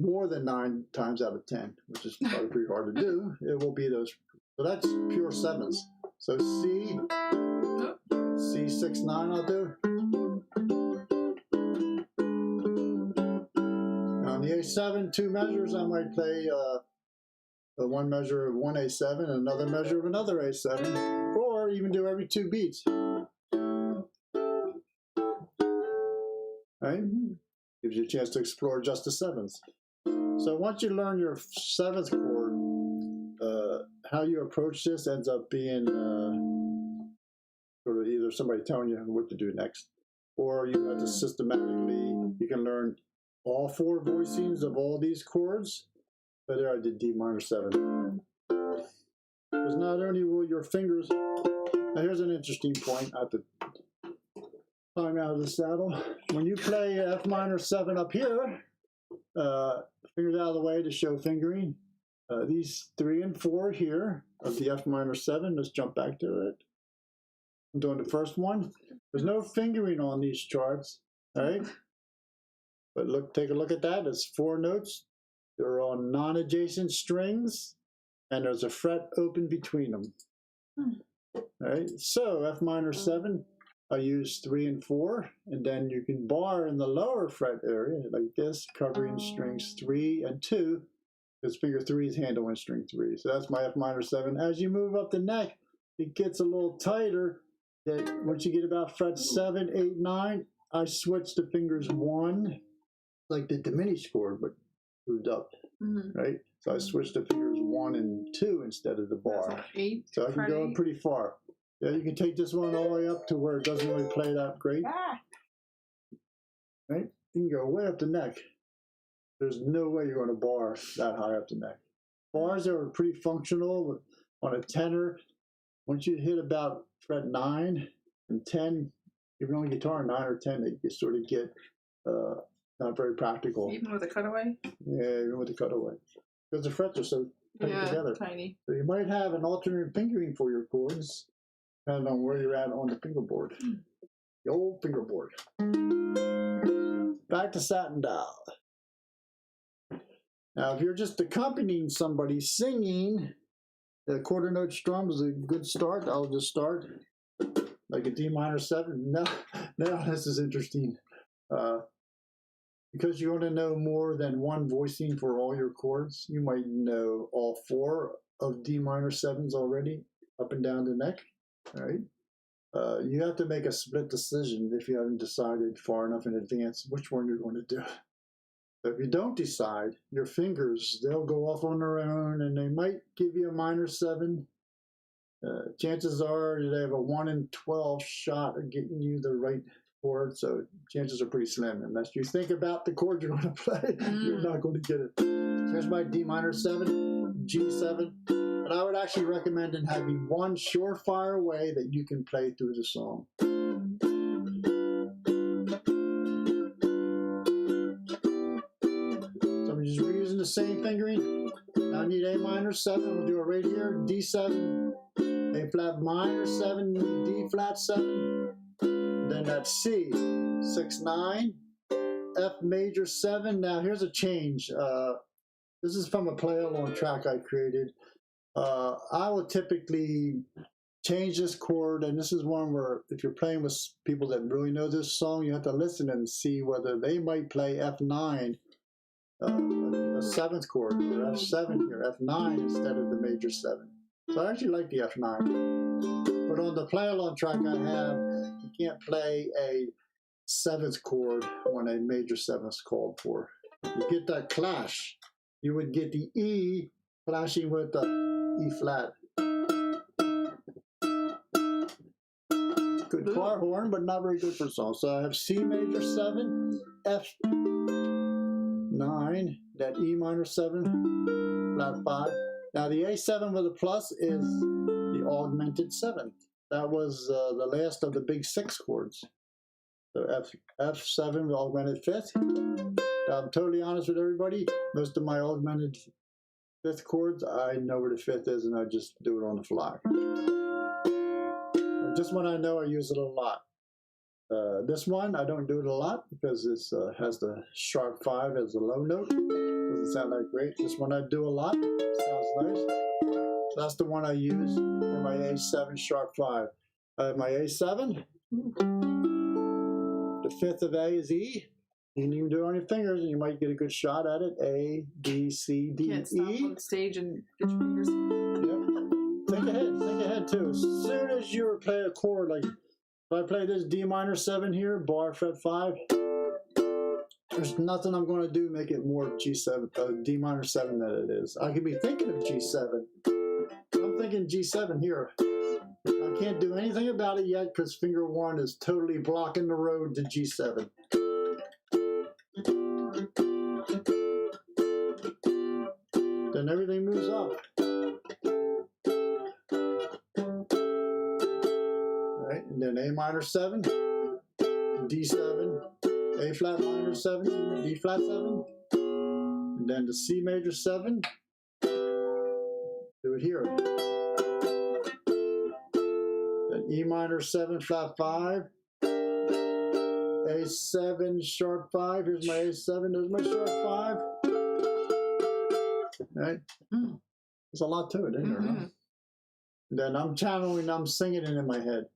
More than 9 times out of 10, which is probably pretty hard to do, it will be those. So that's pure 7s. So C, C6/9 I'll do. Now on the A7, 2 measures, I might play one measure of one A7 and another measure of another A7, or even do every 2 beats. Right? Gives you a chance to explore just the 7s. So once you learn your 7th chord, how you approach this ends up being sort of either somebody telling you what to do next, or you have to systematically, you can learn all 4 voicings of all these chords. So there I did D minor 7. Because not only will your fingers, now here's an interesting point, I have to climb out of the saddle. When you play F minor 7 up here, fingers out of the way to show fingering. These 3 and 4 here of the F minor 7, let's jump back to it. I'm doing the first one. There's no fingering on these charts, all right? But look, take a look at that. It's 4 notes. They're on non-adjacent strings, and there's a fret open between them. All right, so F minor 7, I use 3 and 4, and then you can bar in the lower fret area like this, covering strings 3 and 2, because finger 3 is handling string 3. So that's my F minor 7. As you move up the neck, it gets a little tighter. That once you get about fret 7, 8, 9, I switch the fingers 1, like the diminished chord, but moved up, right? So I switch the fingers 1 and 2 instead of the bar. Like 8, so I can go pretty far. Yeah, you can take this one all the way up to where it doesn't really play that great. Right? You can go way up the neck. There's no way you're going to bar that high up the neck. Bars are pretty functional on a tenor. Once you hit about fret 9 and 10, even on guitar 9 or 10, they sort of get not very practical. Even with a cutaway? Yeah, even with the cutaway. Because the frets are so tight together. Tiny. So you might have an alternate fingering for your chords, depending on where you're at on the fingerboard. The old fingerboard. Back to Satin Doll. Now, if you're just accompanying somebody singing, the quarter note strum is a good start. I'll just start like a D minor 7. Now this is interesting. Because you want to know more than one voicing for all your chords, you might know all 4 of D minor 7s already, up and down the neck. All right. You have to make a split decision if you haven't decided far enough in advance which one you're going to do. So if you don't decide, your fingers, they'll go off on their own, and they might give you a minor 7. Chances are they have a 1 in 12 shot of getting you the right chord, so chances are pretty slim. Unless you think about the chord you're going to play, you're not going to get it. Here's my D minor 7, G7, and I would actually recommend having one surefire way that you can play through the song. So I'm just reusing the same fingering. Now I need A minor 7, we'll do it right here, D7, A flat minor 7, D flat 7, then that's C, 6, 9, F major 7. Now here's a change. This is from a play along track I created. I will typically change this chord, and this is one where if you're playing with people that really know this song, you have to listen and see whether they might play F9, a 7th chord, or F7 here, F9 instead of the major 7. So I actually like the F9. But on the play along track I have, you can't play a 7th chord when a major 7th is called for. You get that clash. You would get the E clashing with the E flat. Good choir horn, but not very good for song. So I have C major 7, F 9, that E minor 7, flat 5. Now the A7 with a plus is the augmented 7th. That was the last of the big 6 chords. So F7 with augmented 5th. I'm totally honest with everybody. Most of my augmented 5th chords, I know where the 5th is, and I just do it on the fly. This one I know I use it a lot. This one I don't do it a lot because it has the sharp 5 as a low note. Doesn't sound that great. This one I do a lot. Sounds nice. That's the one I use for my A7 sharp 5. I have my A7. The 5th of A is E. You can even do it on your fingers, and you might get a good shot at it. A, B, C, D, E. Can't stop on stage and get your fingers. Yep. Think ahead too. As soon as you play a chord, like if I play this D minor 7 here, bar fret 5, there's nothing I'm going to do to make it more G7, D minor 7 than it is. I could be thinking of G7. I'm thinking G7 here. I can't do anything about it yet because finger 1 is totally blocking the road to G7. Then everything moves up. Right, and then A minor 7, D7, A flat minor 7, D flat 7, and then the C major 7. Do it here. Then E minor 7 flat 5, A7 sharp 5. Here's my A7. There's my sharp 5. Right? There's a lot to it, isn't there? Huh? Then I'm channeling, I'm singing it in my head.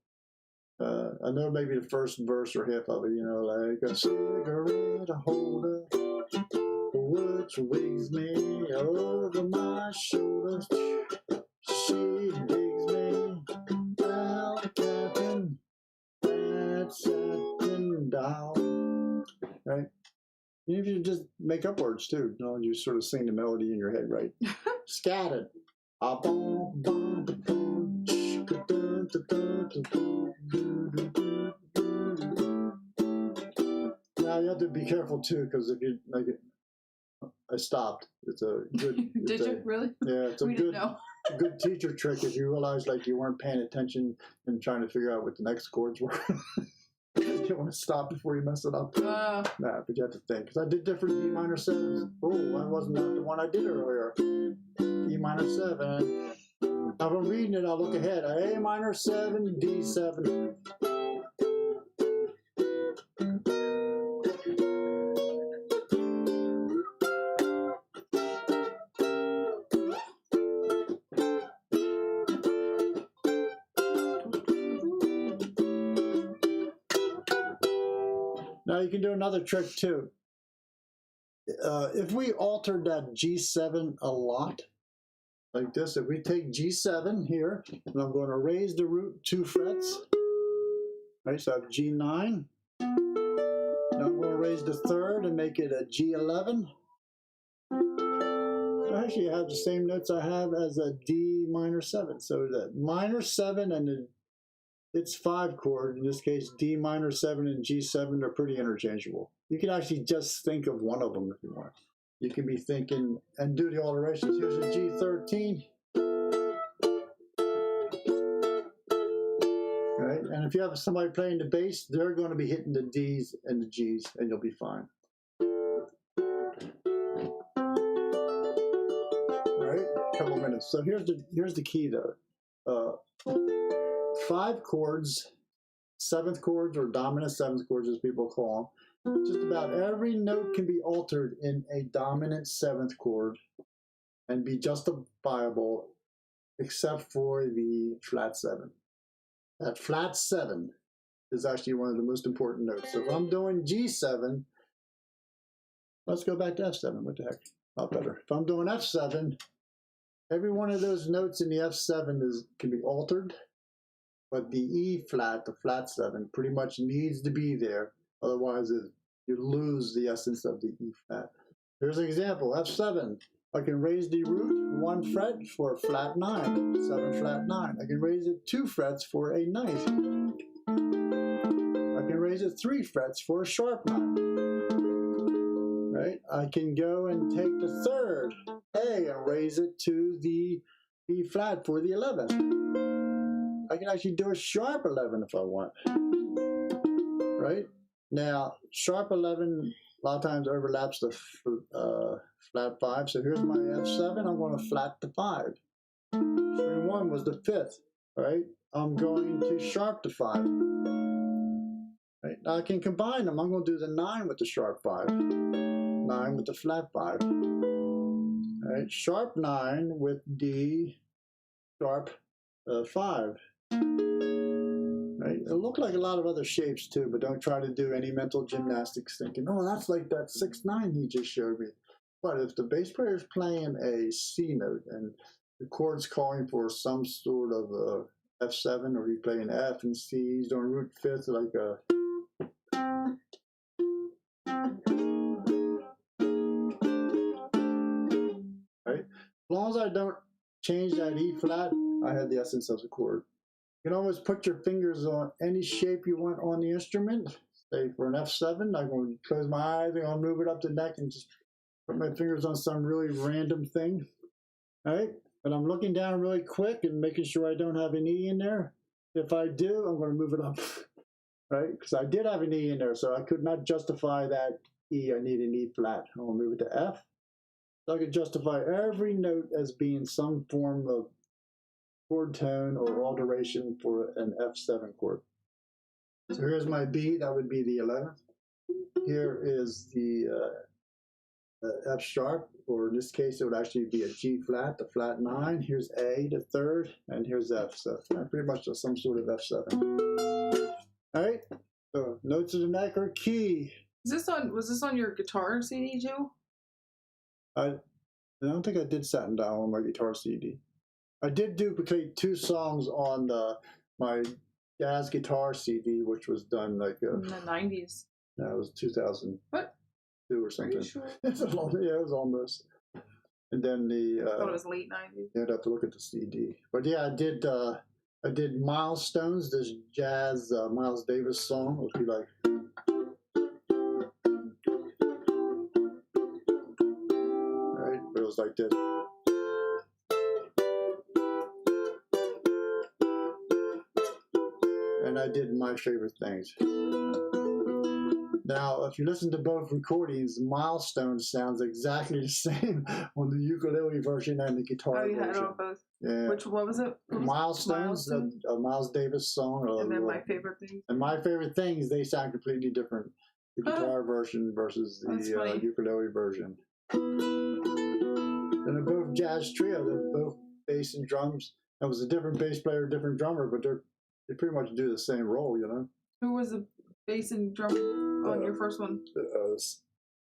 I know maybe the first verse or half of it, you know, like a cigarette holder, which wigs me over my shoulders. She digs me right? Even if you just make up words too, you know, you sort of sing the melody in your head, right? Scattered. Now you have to be careful too, because if you like it, I stopped. It's a good. Did you really? Yeah, it's a we good. Didn't know. Good teacher trick if you realize like you weren't paying attention and trying to figure out what the next chords were. You want to stop before you mess it up. Nah, but you have to think. Because I did different D minor 7s. Oh, that wasn't the one I did earlier. E minor 7. Now if I'm reading it, I'll look ahead. A minor 7, D 7. Now you can do another trick too. If we altered that G7 a lot, like this, if we take G7 here, and I'm going to raise the root 2 frets, right, so I have G9. Now I'm going to raise the 3rd and make it a G11. So I actually have the same notes I have as a D minor 7. So the minor 7 and its 5 chord, in this case D minor 7 and G7, are pretty interchangeable. You can actually just think of one of them if you want. You can be thinking and do the alterations. Here's a G13. Right? And if you have somebody playing the bass, they're going to be hitting the Ds and the Gs, and you'll be fine. All right, a couple minutes. So here's the key though. 5 chords, 7th chords, or dominant 7th chords as people call them. Just about every note can be altered in a dominant 7th chord and be justifiable except for the flat 7. That flat 7 is actually one of the most important notes. So if I'm doing G7, let's go back to F7. What the heck? Not better. If I'm doing F7, every one of those notes in the F7 can be altered, but the E flat, the flat 7, pretty much needs to be there. Otherwise, you lose the essence of the E flat. Here's an example, F7. I can raise the root 1 fret for a flat 9, 7 flat 9. I can raise it 2 frets for a 9th. I can raise it 3 frets for a sharp 9. Right? I can go and take the 3rd A and raise it to the B flat for the 11th. I can actually do a sharp 11 if I want. Right? Now, sharp 11 a lot of times overlaps the flat 5. So here's my F7. I'm going to flat the 5. String 1 was the 5th. Right? I'm going to sharp the 5. Right? Now I can combine them. I'm going to do the 9 with the sharp 5. 9 with the flat 5. Right? Sharp 9 with D sharp 5. Right? It'll look like a lot of other shapes too, but don't try to do any mental gymnastics thinking, oh, that's like that 6-9 he just showed me. But if the bass player is playing a C note and the chord's calling for some sort of F7, or he's playing F and C, he's doing root 5th like a right? As long as I don't change that E flat, I have the essence of the chord. You can always put your fingers on any shape you want on the instrument. Say for an F7, I'm going to close my eyes, I'm going to move it up the neck and just put my fingers on some really random thing. All right? But I'm looking down really quick and making sure I don't have an E in there. If I do, I'm going to move it up. Right? Because I did have an E in there, so I could not justify that E. I need an E flat. I'm going to move it to F. So I could justify every note as being some form of chord tone or alteration for an F7 chord. So here's my B, that would be the 11th. Here is the F sharp, or in this case it would actually be a G flat, the flat 9. Here's A, the 3rd, and here's F. So pretty much just some sort of F7. All right, so notes of the neck are key. Was this on your guitar CD too? I don't think I did Satin Doll on my guitar CD. I did duplicate 2 songs on my jazz guitar CD, which was done like in the 90s. No, it was 2002 What? or something. Are you sure? It's a long, yeah, it was almost. And then I thought it was late 90s. You'd have to look at the CD. But yeah, I did Milestones, this jazz Miles Davis song. It would be like. Right? But it was like this. And I did My Favorite Things. Now, if you listen to both recordings, Milestones sounds exactly the same on the ukulele version and the guitar version. Oh, you had it on both? Yeah. What was it? Milestones, a Miles Davis song. And then My Favorite Things. And My Favorite Things, they sound completely different. The guitar version versus the ukulele version. And they're both jazz trio. They're both bass and drums. It was a different bass player, different drummer, but they pretty much do the same role, you know. Who was the bass and drum on your first one?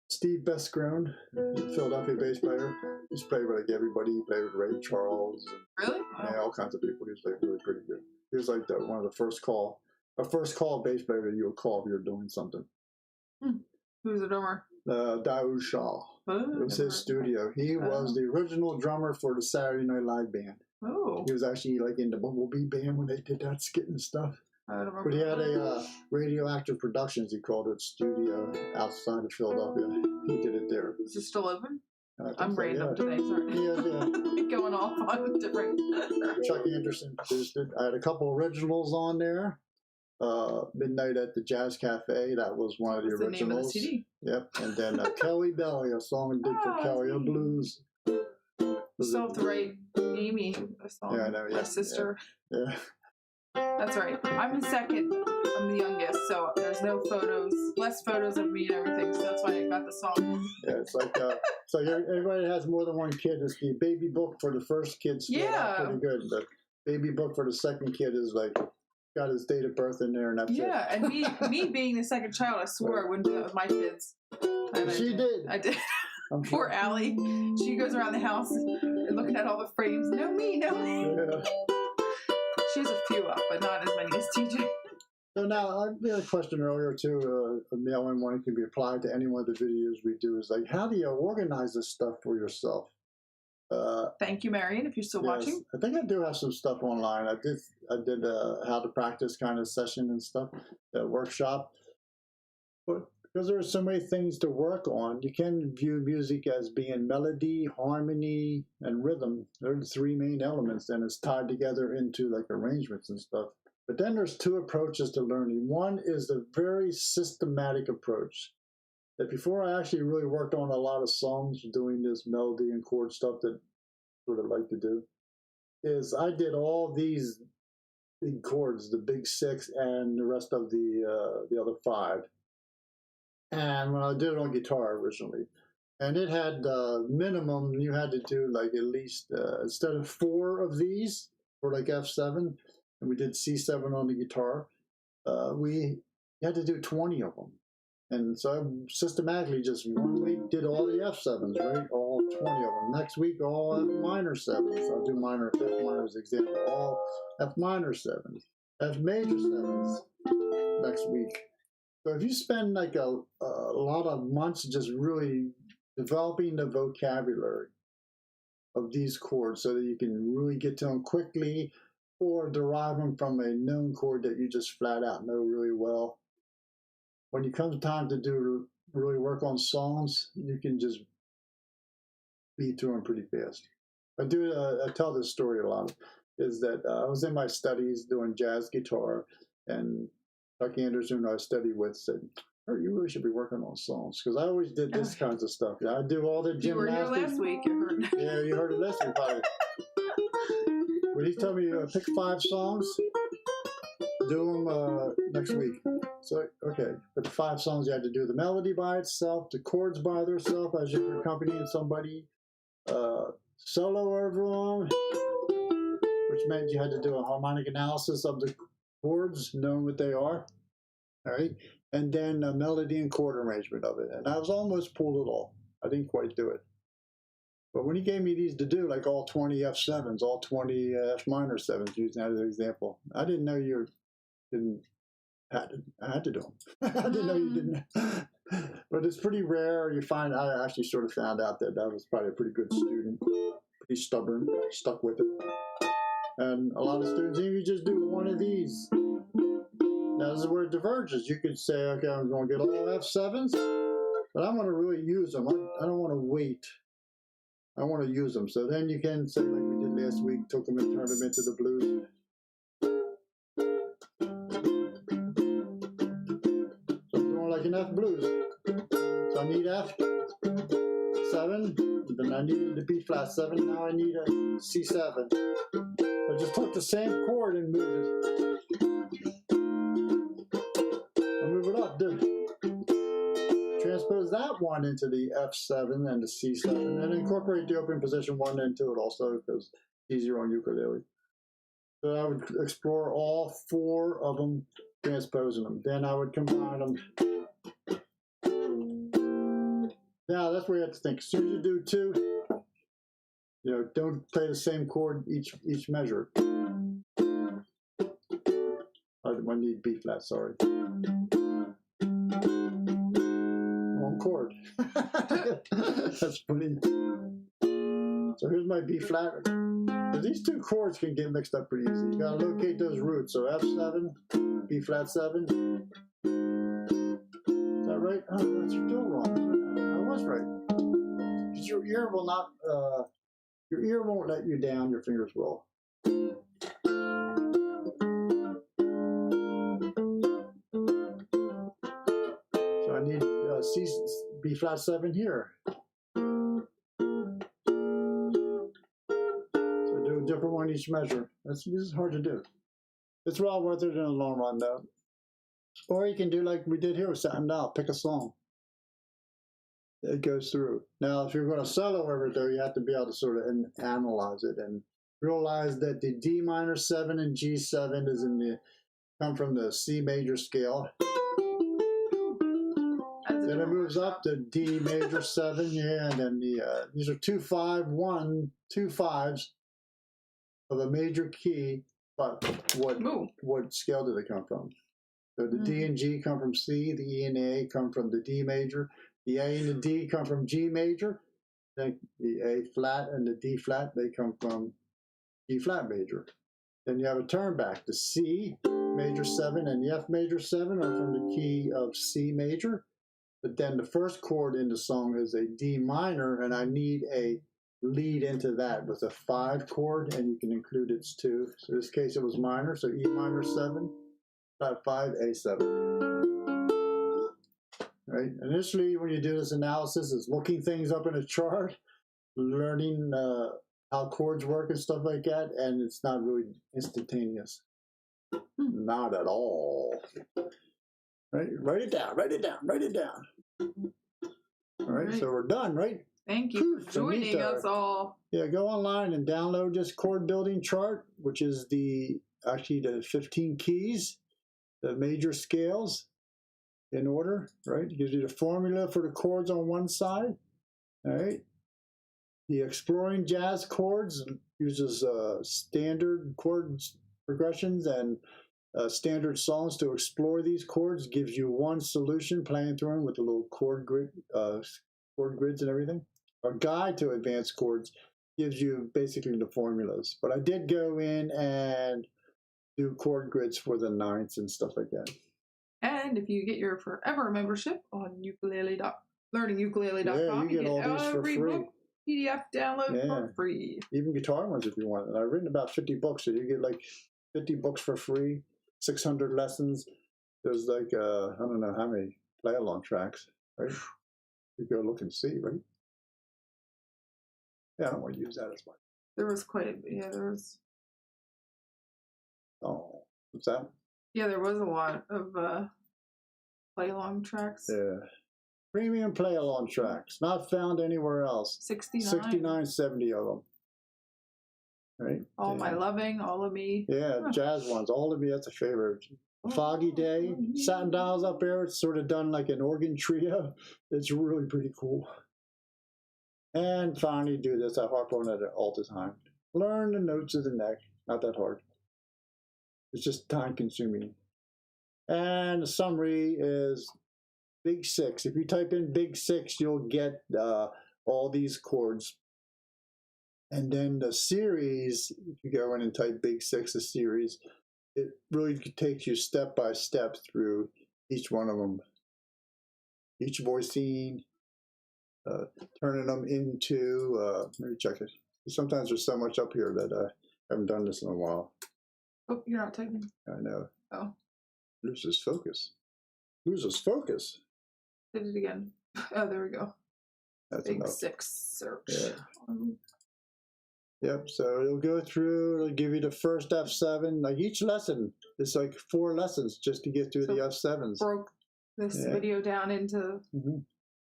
Steve Beskrone, Philadelphia bass player. He's played with like everybody. He played with Ray Charles. Really? Yeah, all kinds of people. He was like really pretty good. He was like one of the first call bass player that you would call if you were doing something. Who's the drummer? Daoud Shaw. It was his studio. He was the original drummer for the Saturday Night Live band. Oh. He was actually like in the Bumblebee band when they did that skit and stuff. I don't remember. But he had a Radioactive Productions, he called it, studio outside of Philadelphia. He did it there. Is it still open? I'm random today, sorry. Yeah. Going off on different. Chuck Anderson produced it. I had a couple originals on there. Midnight at the Jazz Cafe, that was one of the originals. The name of the CD. Yep. And then Kelly Belly, a song I did for Kelly, a blues. Still have to write Amy a song. Yeah, I know. Yeah, my sister. Yeah. That's right. I'm in second. I'm the youngest, so there's no photos, less photos of me and everything. So that's why I got the song. Yeah, it's like so everybody that has more than one kid. It's the baby book for the first kid's pretty good. The baby book for the second kid is like got his date of birth in there, and that's it. Yeah, and me being the second child, I swore I wouldn't do that with my kids. And she did. I did. Poor Allie. She goes around the house and looking at all the frames. No me, no me. Yeah. She has a few up, but not as many as TJ. So now, I had a question earlier too, a mail in one can be applied to any one of the videos we do, is like, how do you organize this stuff for yourself? Thank you, Marion, if you're still watching. I think I do have some stuff online. I did a how to practice kind of session and stuff, a workshop. But because there are so many things to work on, you can view music as being melody, harmony, and rhythm. They're the three main elements, and it's tied together into like arrangements and stuff. But then there's two approaches to learning. One is the very systematic approach. That before I actually really worked on a lot of songs doing this melody and chord stuff that I sort of like to do, is I did all these big chords, the big six and the rest of the other five. And when I did it on guitar originally, and it had minimum, you had to do like at least, instead of 4 of these for like F7, and we did C7 on the guitar, we had to do 20 of them. And so I systematically just one week did all the F7s, right? All 20 of them. Next week, all F minor 7s. I'll do minor, F minor as an example. All F minor 7s. F major 7s next week. So if you spend like a lot of months just really developing the vocabulary of these chords so that you can really get to them quickly or derive them from a known chord that you just flat out know really well, when it comes time to really work on songs, you can just beat through them pretty fast. I tell this story a lot, is that I was in my studies doing jazz guitar, and Chuck Anderson, who I studied with, said, "Oh, you really should be working on songs," because I always did this kinds of stuff. I do all the gymnastics. You were here last week, you heard. Yeah, you heard it last week, probably. When he told me pick 5 songs, do them next week. So, okay, but the 5 songs you had to do the melody by itself, the chords by themselves as you're accompanying somebody, solo over them, which meant you had to do a harmonic analysis of the chords, knowing what they are, all right, and then a melody and chord arrangement of it. And I was almost pulled it all. I didn't quite do it. But when he gave me these to do, like all 20 F7s, all 20 F minor 7s, using that as an example, I didn't know you didn't I had to do them. I didn't know you didn't. But it's pretty rare. You find, I actually sort of found out that I was probably a pretty good student, pretty stubborn, stuck with it. And a lot of students, you just do one of these. Now this is where it diverges. You could say, okay, I'm going to get all F7s, but I want to really use them. I don't want to wait. I want to use them. So then you can say, like we did last week, took them and turned them into the blues. So I'm doing like an F blues. So I need F7, then I need the B flat 7, now I need a C7. I just took the same chord and moved it. I move it up, transpose that one into the F7 and the C7, and incorporate the open position 1 into it also, because it's easier on ukulele. So I would explore all 4 of them, transposing them. Then I would combine them. Now that's where you have to think. As soon as you do 2, you know, don't play the same chord each measure. I need B flat, sorry. Wrong chord. That's funny. So here's my B flat. So these 2 chords can get mixed up pretty easy. You gotta locate those roots. So F7, B flat 7. Is that right? Oh, that's still wrong. I was right. Because your ear will not. Your ear won't let you down. Your fingers will. So I need C, B flat 7 here. Different one each measure. This is hard to do. It's well worth it in the long run, though. Or you can do like we did here with Satin Doll. Pick a song. It goes through. Now, if you're going to solo over it, though, you have to be able to sort of analyze it and realize that the D minor 7 and G7 is come from the C major scale. Then it moves up to D major 7, yeah, and then these are 2 5 1 2 5s. Of a major key, but what scale do they come from? So the D and G come from C, the E and the A come from the D major, the A and the D come from G major, then the A flat and the D flat, they come from G flat major. Then you have a turn back. The C major 7 and the F major 7 are from the key of C major, but then the first chord in the song is a D minor, and I need a lead into that with a 5 chord, and you can include its 2. So in this case it was minor, so E minor 7, flat 5, A7. Right? Initially, when you do this analysis, it's looking things up in a chart, learning how chords work and stuff like that, and it's not really instantaneous. Not at all. Right? Write it down, write it down, write it down. All right, so we're done, right? Thank you for joining us all. Yeah, go online and download this chord building chart, which is actually the 15 keys, the major scales in order, right? It gives you the formula for the chords on one side, all right? The Exploring Jazz Chords uses standard chord progressions and standard songs to explore these chords, gives you one solution playing through them with the little chord grids and everything. A guide to advanced chords gives you basically the formulas. But I did go in and do chord grids for the ninths and stuff like that. And if you get your forever membership on learningukulele.com, you get all these for free. Book PDF download for free. Even guitar ones if you want. And I've written about 50 books, so you get like 50 books for free, 600 lessons. There's like, I don't know how many play-along tracks, right? You go look and see, right? Yeah, I don't want to use that as much. There was quite a bit. Yeah, there was. Oh, what's that? Yeah, there was a lot of play-along tracks. Yeah. Premium play-along tracks, not found anywhere else. 69, 70 of them. Right? All My Loving, All of Me. Yeah, jazz ones. All of Me, that's a favorite. Foggy Day. Satin Doll's up there. It's sort of done like an organ trio. It's really pretty cool. And finally do this. I harp on it all the time. Learn the notes of the neck. Not that hard. It's just time consuming. And the summary is Big 6. If you type in Big 6, you'll get all these chords. And then the series, if you go in and type Big 6, the series, it really takes you step by step through each one of them. Each voicing, turning them into, let me check it. Sometimes there's so much up here that I haven't done this in a while. Oh, you're not typing. I know. Oh. Loses focus. Loses focus. Did it again. Oh, there we go. That's Big enough. 6 search. Yeah. Yep, so it'll go through, it'll give you the first F7. Like each lesson is like 4 lessons just to get through the F7s. Broke this video down into a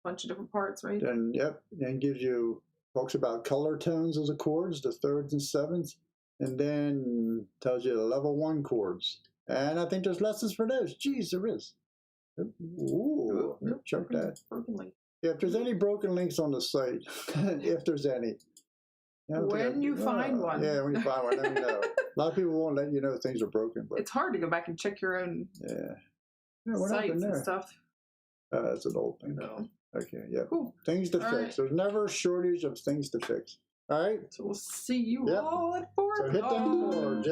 bunch of different parts, right? And and gives you, talks about color tones of the chords, the 3rds and 7ths, and then tells you the level 1 chords. And I think there's lessons for those. Geez, there is. Ooh, check that. Broken link. Yeah, if there's any broken links on the site, if there's any. When you find one. Yeah, when you find one, let me know. A lot of people won't let you know things are broken. But it's hard to go back and check your own sites and stuff. That's an old thing. No. Okay, yeah. Cool. Things to fix. Right. There's never a shortage of things to fix. All right? So we'll see you all at 4 o'clock. So hit them chords,